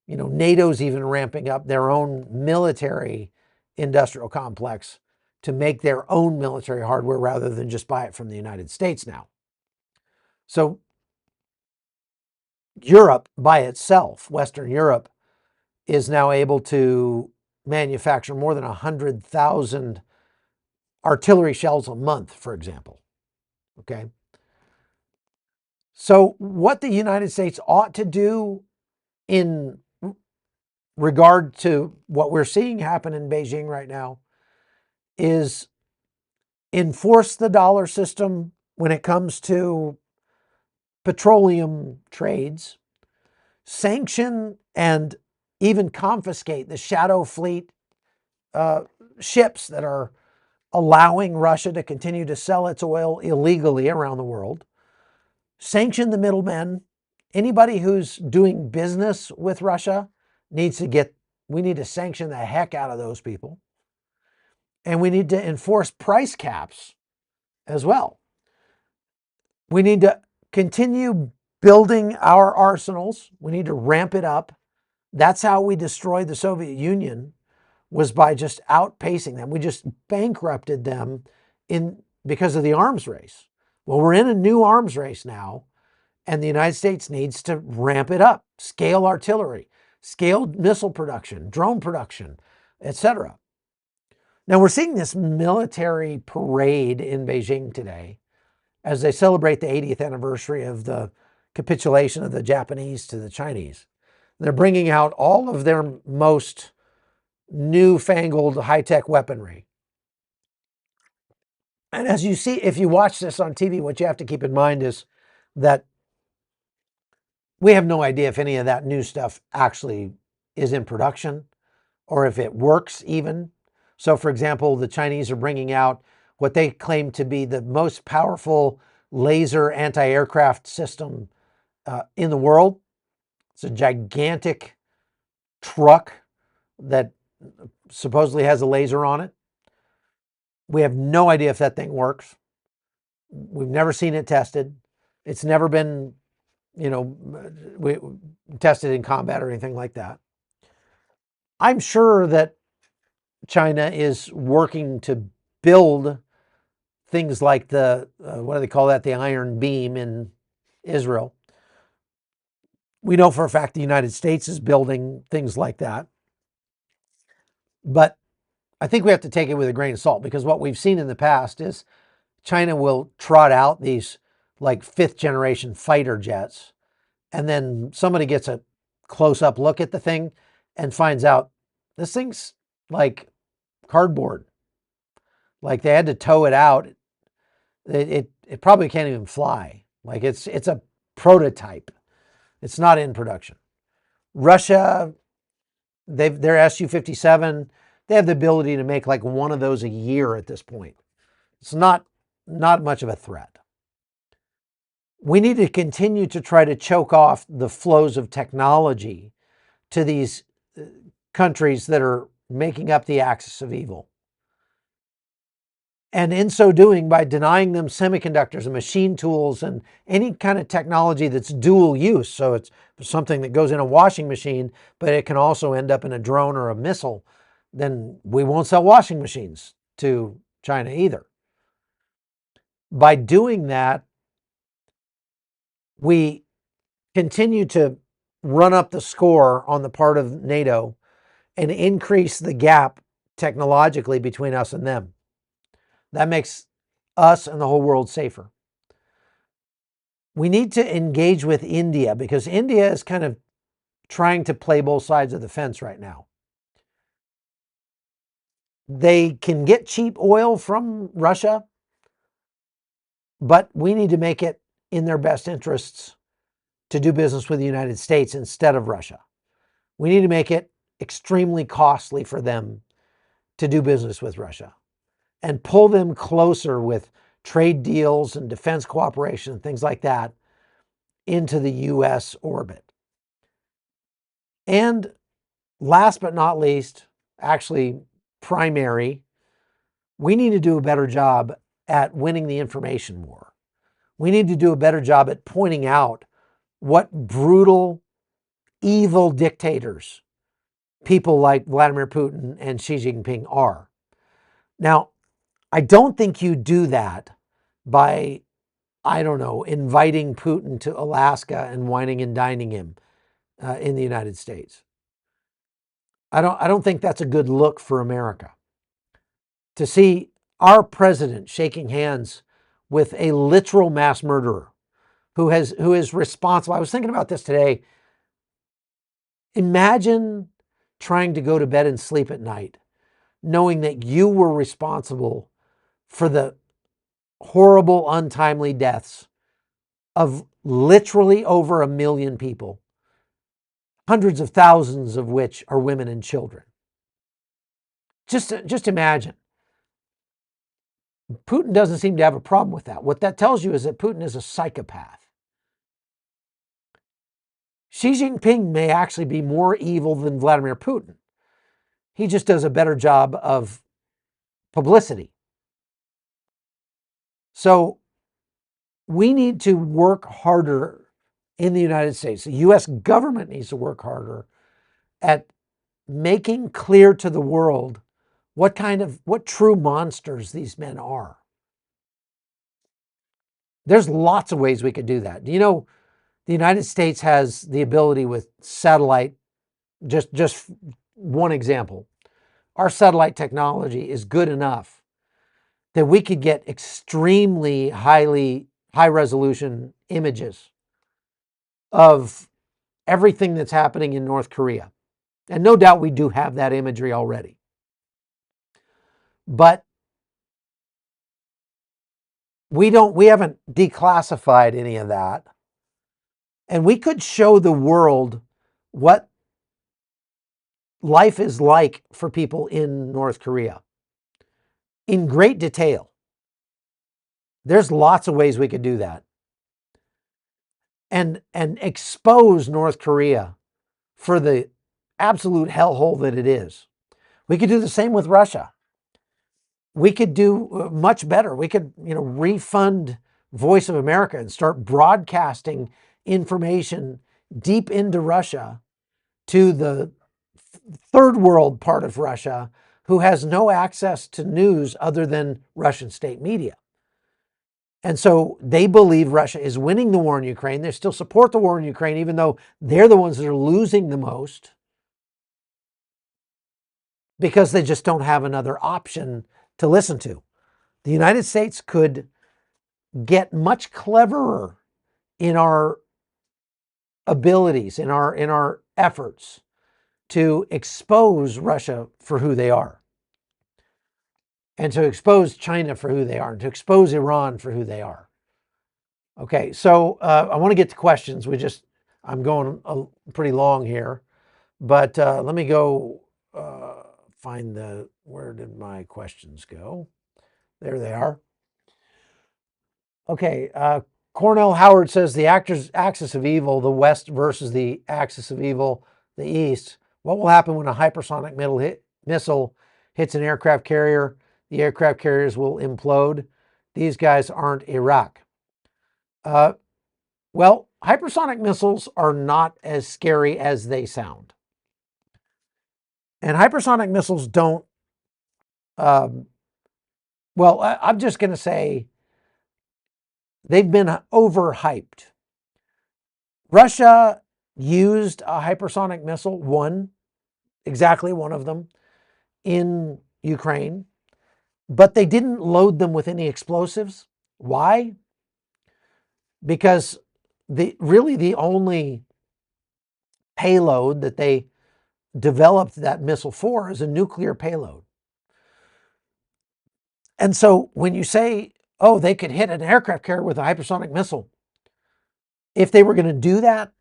You know, NATO's even ramping up their own military industrial complex to make their own military hardware rather than just buy it from the United States now. So Europe by itself, Western Europe, is now able to manufacture more than 100,000 artillery shells a month, for example. Okay. So what the United States ought to do in regard to what we're seeing happen in Beijing right now is enforce the dollar system when it comes to petroleum trades, sanction and even confiscate the shadow fleet ships that are allowing Russia to continue to sell its oil illegally around the world, sanction the middlemen. Anybody who's doing business with Russia we need to sanction the heck out of those people. And we need to enforce price caps as well. We need to continue building our arsenals. We need to ramp it up. That's how we destroyed the Soviet Union, was by just outpacing them. We just bankrupted them because of the arms race. Well, we're in a new arms race now, and the United States needs to ramp it up, scale artillery, scale missile production, drone production, etc. Now we're seeing this military parade in Beijing today as they celebrate the 80th anniversary of the capitulation of the Japanese to the Chinese. They're bringing out all of their most newfangled high-tech weaponry. And as you see, if you watch this on TV, what you have to keep in mind is that we have no idea if any of that new stuff actually is in production or if it works even. So for example, the Chinese are bringing out what they claim to be the most powerful laser anti-aircraft system in the world. It's a gigantic truck that supposedly has a laser on it. We have no idea if that thing works. We've never seen it tested. It's never been, tested in combat or anything like that. I'm sure that China is working to build things like the, what do they call that? The Iron Beam in Israel, We know for a fact the United States is building things like that. But I think we have to take it with a grain of salt, because what we've seen in the past is China will trot out these like 5th generation fighter jets, and then somebody gets a close up look at the thing and finds out this thing's like cardboard. Like they had to tow it out. It probably can't even fly. Like it's a prototype. It's not in production. Russia, their Su-57, they have the ability to make like one of those a year at this point. It's not much of a threat. We need to continue to try to choke off the flows of technology to these countries that are making up the axis of evil. And in so doing, by denying them semiconductors and machine tools and any kind of technology that's dual use, so it's something that goes in a washing machine, but it can also end up in a drone or a missile, then we won't sell washing machines to China either. By doing that, we continue to run up the score on the part of NATO and increase the gap technologically between us and them. That makes us and the whole world safer. We need to engage with India, because India is kind of trying to play both sides of the fence right now. They can get cheap oil from Russia, but we need to make it in their best interests to do business with the United States instead of Russia. We need to make it extremely costly for them to do business with Russia and pull them closer with trade deals and defense cooperation and things like that into the U.S. orbit. And last but not least, actually primary, we need to do a better job at winning the information war. We need to do a better job at pointing out what brutal, evil dictators people like Vladimir Putin and Xi Jinping are. Now, I don't think you do that by, I don't know, inviting Putin to Alaska and wining and dining him in the United States. I don't think that's a good look for America. To see our president shaking hands with a literal mass murderer who is responsible. I was thinking about this today. Imagine trying to go to bed and sleep at night, knowing that you were responsible for the horrible, untimely deaths of literally over 1 million people, hundreds of thousands of which are women and children. Just imagine. Putin doesn't seem to have a problem with that. What that tells you is that Putin is a psychopath. Xi Jinping may actually be more evil than Vladimir Putin. He just does a better job of publicity. So we need to work harder in the United States. The U.S. government needs to work harder at making clear to the world what true monsters these men are. There's lots of ways we could do that. Do you know the United States has the ability with satellite, just one example. Our satellite technology is good enough that we could get extremely high resolution images of everything that's happening in North Korea. And no doubt we do have that imagery already. But we haven't declassified any of that. And we could show the world what life is like for people in North Korea in great detail. There's lots of ways we could do that. And expose North Korea for the absolute hellhole that it is. We could do the same with Russia. We could do much better. We could, refund Voice of America and start broadcasting information deep into Russia to the third world part of Russia who has no access to news other than Russian state media. And so they believe Russia is winning the war in Ukraine. They still support the war in Ukraine, even though they're the ones that are losing the most, because they just don't have another option to listen to. The United States could get much cleverer in our abilities, in our efforts to expose Russia for who they are, and to expose China for who they are, and to expose Iran for who they are. Okay, so I want to get to questions. I'm going pretty long here, but let me go find where did my questions go? There they are. Okay, Cornell Howard says the axis of evil, the West versus the axis of evil, the East. What will happen when a hypersonic missile hits an aircraft carrier? The aircraft carriers will implode. These guys aren't Iraq. Well, hypersonic missiles are not as scary as they sound. And hypersonic missiles don't, I'm just going to say they've been overhyped. Russia used a hypersonic missile, exactly one of them, in Ukraine, but they didn't load them with any explosives. Why? Because the only payload that they developed that missile for is a nuclear payload. And so when you say, oh, they could hit an aircraft carrier with a hypersonic missile, if they were going to do that,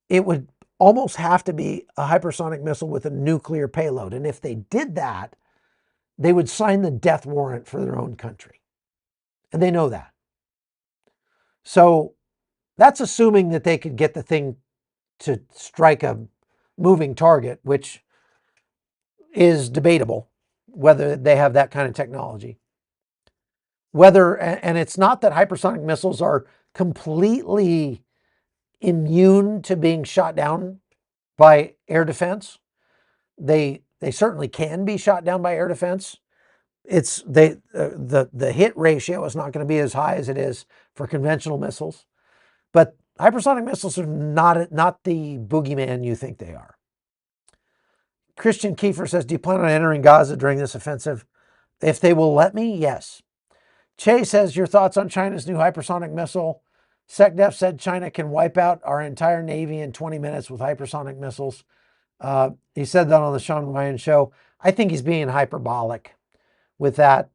it would almost have to be a hypersonic missile with a nuclear payload. And if they did that, they would sign the death warrant for their own country. And they know that. So that's assuming that they could get the thing to strike a moving target, which is debatable whether they have that kind of technology. And it's not that hypersonic missiles are completely immune to being shot down by air defense. They certainly can be shot down by air defense. The hit ratio is not going to be as high as it is for conventional missiles, but hypersonic missiles are not the boogeyman you think they are. Christian Kiefer says, do you plan on entering Gaza during this offensive? If they will let me, yes. Che says, your thoughts on China's new hypersonic missile? SecDef said China can wipe out our entire Navy in 20 minutes with hypersonic missiles. He said that on the Sean Ryan show. I think he's being hyperbolic with that.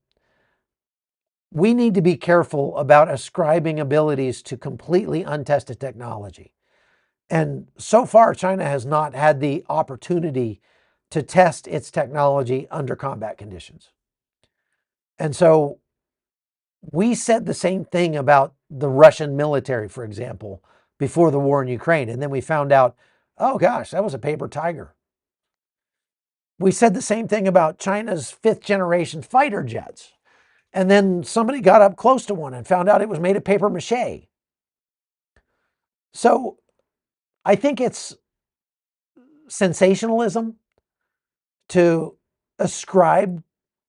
We need to be careful about ascribing abilities to completely untested technology. And so far, China has not had the opportunity to test its technology under combat conditions. And so we said the same thing about the Russian military, for example, before the war in Ukraine. And then we found out, oh gosh, that was a paper tiger. We said the same thing about China's 5th generation fighter jets. And then somebody got up close to one and found out it was made of paper mache. So I think it's sensationalism to ascribe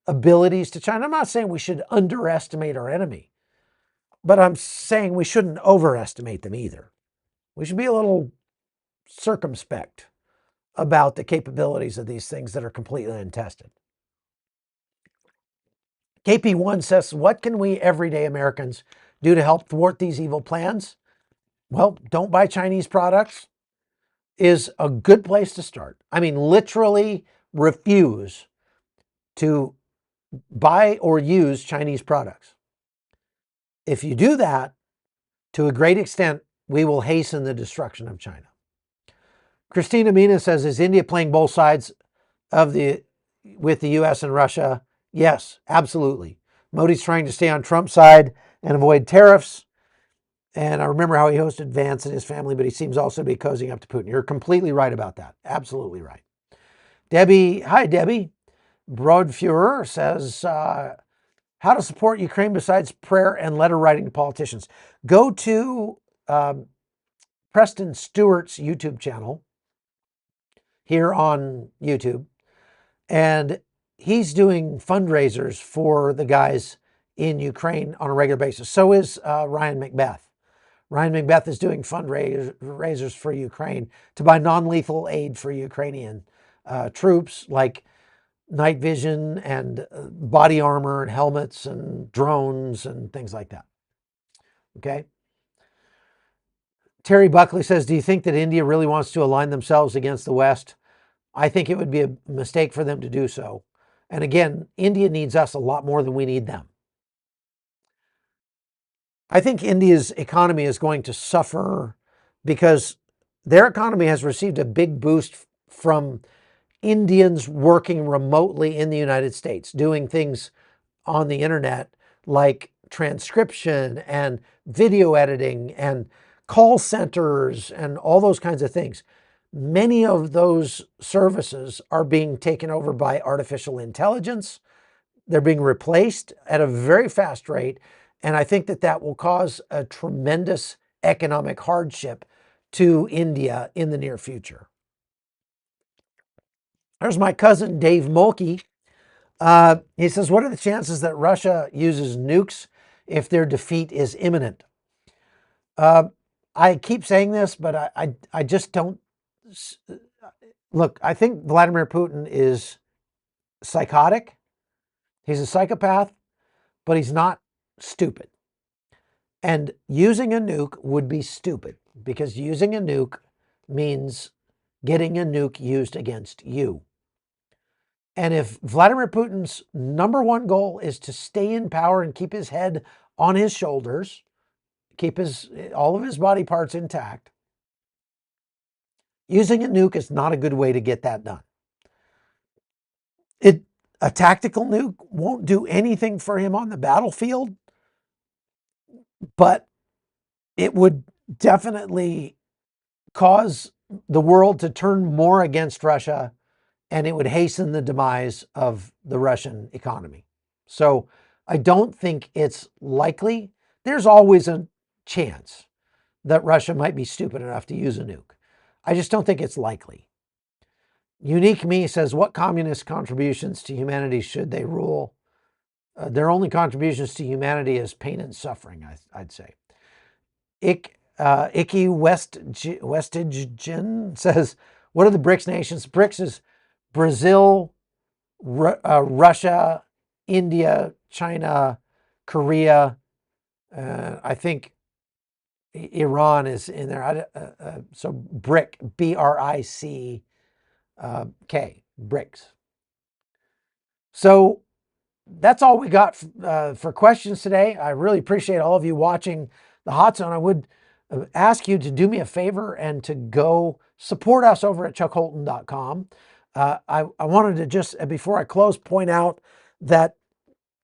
abilities to China. I'm not saying we should underestimate our enemy, but I'm saying we shouldn't overestimate them either. We should be a little circumspect about the capabilities of these things that are completely untested. KP1 says, what can we everyday Americans do to help thwart these evil plans? Well, don't buy Chinese products is a good place to start. I mean, literally refuse to buy or use Chinese products. If you do that, to a great extent, we will hasten the destruction of China. Christina Mina says, is India playing both sides with the US and Russia? Yes, absolutely. Modi's trying to stay on Trump's side and avoid tariffs. And I remember how he hosted Vance and his family, but he seems also to be cozying up to Putin. You're completely right about that. Absolutely right. Debbie, hi, Debbie. Broadfuhrer says, how to support Ukraine besides prayer and letter writing to politicians. Go to Preston Stewart's YouTube channel here on YouTube, and he's doing fundraisers for the guys in Ukraine on a regular basis. So is Ryan Macbeth. Ryan Macbeth is doing fundraisers for Ukraine to buy non-lethal aid for Ukrainian troops, like night vision and body armor and helmets and drones and things like that. Okay. Terry Buckley says, do you think that India really wants to align themselves against the West? I think it would be a mistake for them to do so. And again, India needs us a lot more than we need them. I think India's economy is going to suffer because their economy has received a big boost from Indians working remotely in the United States, doing things on the internet like transcription and video editing and call centers and all those kinds of things. Many of those services are being taken over by artificial intelligence. They're being replaced at a very fast rate. And I think that that will cause a tremendous economic hardship to India in the near future. There's my cousin, Dave Mulkey. He says, what are the chances that Russia uses nukes if their defeat is imminent? I keep saying this, but I just don't. Look, I think Vladimir Putin is psychotic. He's a psychopath, but he's not stupid. And using a nuke would be stupid because using a nuke means getting a nuke used against you. And if Vladimir Putin's number one goal is to stay in power and keep his head on his shoulders, keep all of his body parts intact, using a nuke is not a good way to get that done. A tactical nuke won't do anything for him on the battlefield, but it would definitely cause the world to turn more against Russia, and it would hasten the demise of the Russian economy. So I don't think it's likely. There's always a chance that Russia might be stupid enough to use a nuke. I just don't think it's likely. Unique Me says, what communist contributions to humanity should they rule? Their only contributions to humanity is pain and suffering, I'd say. Icky Westigen says, what are the BRICS nations? BRICS is Brazil, Russia, India, China, Korea. I think Iran is in there. So BRIC, B-R-I-C. BRICS. So that's all we got for questions today. I really appreciate all of you watching the Hot Zone. I would ask you to do me a favor and to go support us over at chuckholton.com. I wanted to just, before I close, point out that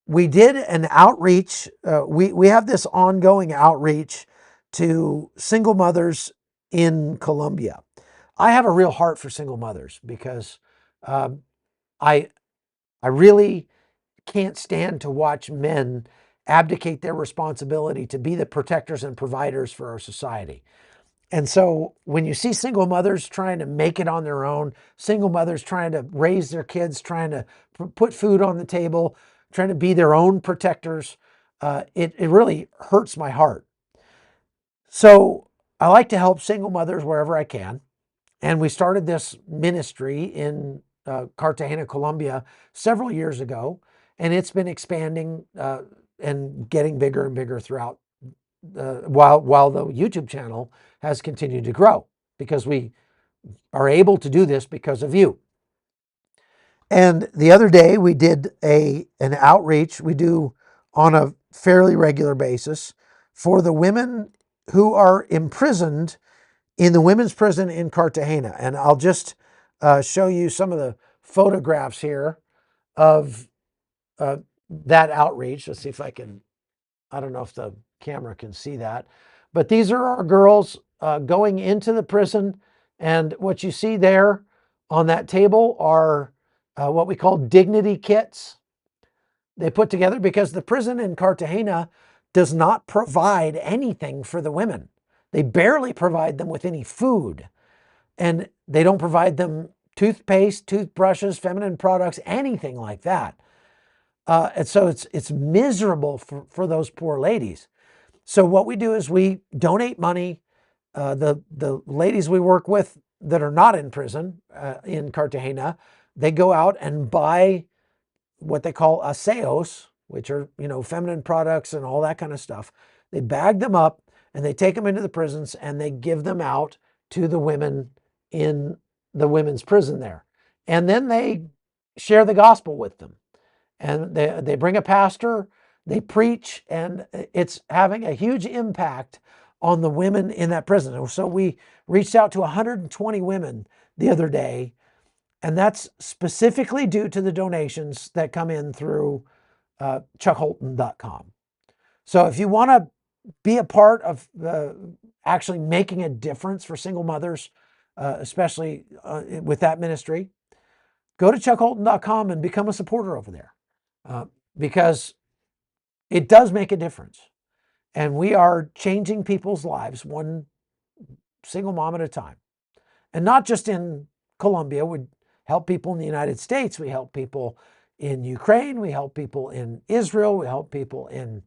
we did an outreach. We have this ongoing outreach to single mothers in Colombia. I have a real heart for single mothers because I really can't stand to watch men abdicate their responsibility to be the protectors and providers for our society. And so when you see single mothers trying to make it on their own, single mothers trying to raise their kids, trying to put food on the table, trying to be their own protectors, it really hurts my heart. So I like to help single mothers wherever I can. And we started this ministry in Cartagena, Colombia several years ago, and it's been expanding and getting bigger and bigger throughout while the YouTube channel has continued to grow, because we are able to do this because of you. And the other day we did an outreach we do on a fairly regular basis for the women who are imprisoned in the women's prison in Cartagena. And I'll just show you some of the photographs here of that outreach. Let's see if I don't know if the camera can see that, but these are our girls going into the prison. And what you see there on that table are what we call dignity kits. They put together because the prison in Cartagena does not provide anything for the women. They barely provide them with any food, and they don't provide them toothpaste, toothbrushes, feminine products, anything like that. And so it's miserable for those poor ladies. So what we do is we donate money. The ladies we work with that are not in prison in Cartagena, they go out and buy what they call aseos, which are, feminine products and all that kind of stuff. They bag them up and they take them into the prisons and they give them out to the women in the women's prison there. And then they share the gospel with them. And they bring a pastor, they preach, and it's having a huge impact on the women in that prison. So we reached out to 120 women the other day, and that's specifically due to the donations that come in through chuckholton.com. So if you want to be a part of actually making a difference for single mothers, especially with that ministry, go to chuckholton.com and become a supporter over there, because it does make a difference. And we are changing people's lives one single mom at a time. And not just in Colombia. We help people in the United States. We help people in Ukraine. We help people in Israel. We help people in,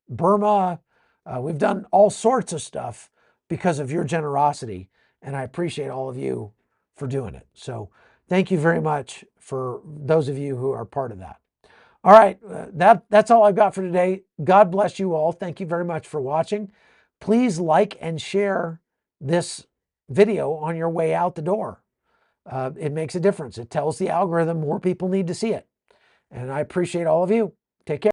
Burma. We've done all sorts of stuff because of your generosity. And I appreciate all of you for doing it. So thank you very much for those of you who are part of that. All right, that's all I've got for today. God bless you all. Thank you very much for watching. Please like and share this video on your way out the door. It makes a difference. It tells the algorithm more people need to see it. And I appreciate all of you. Take care.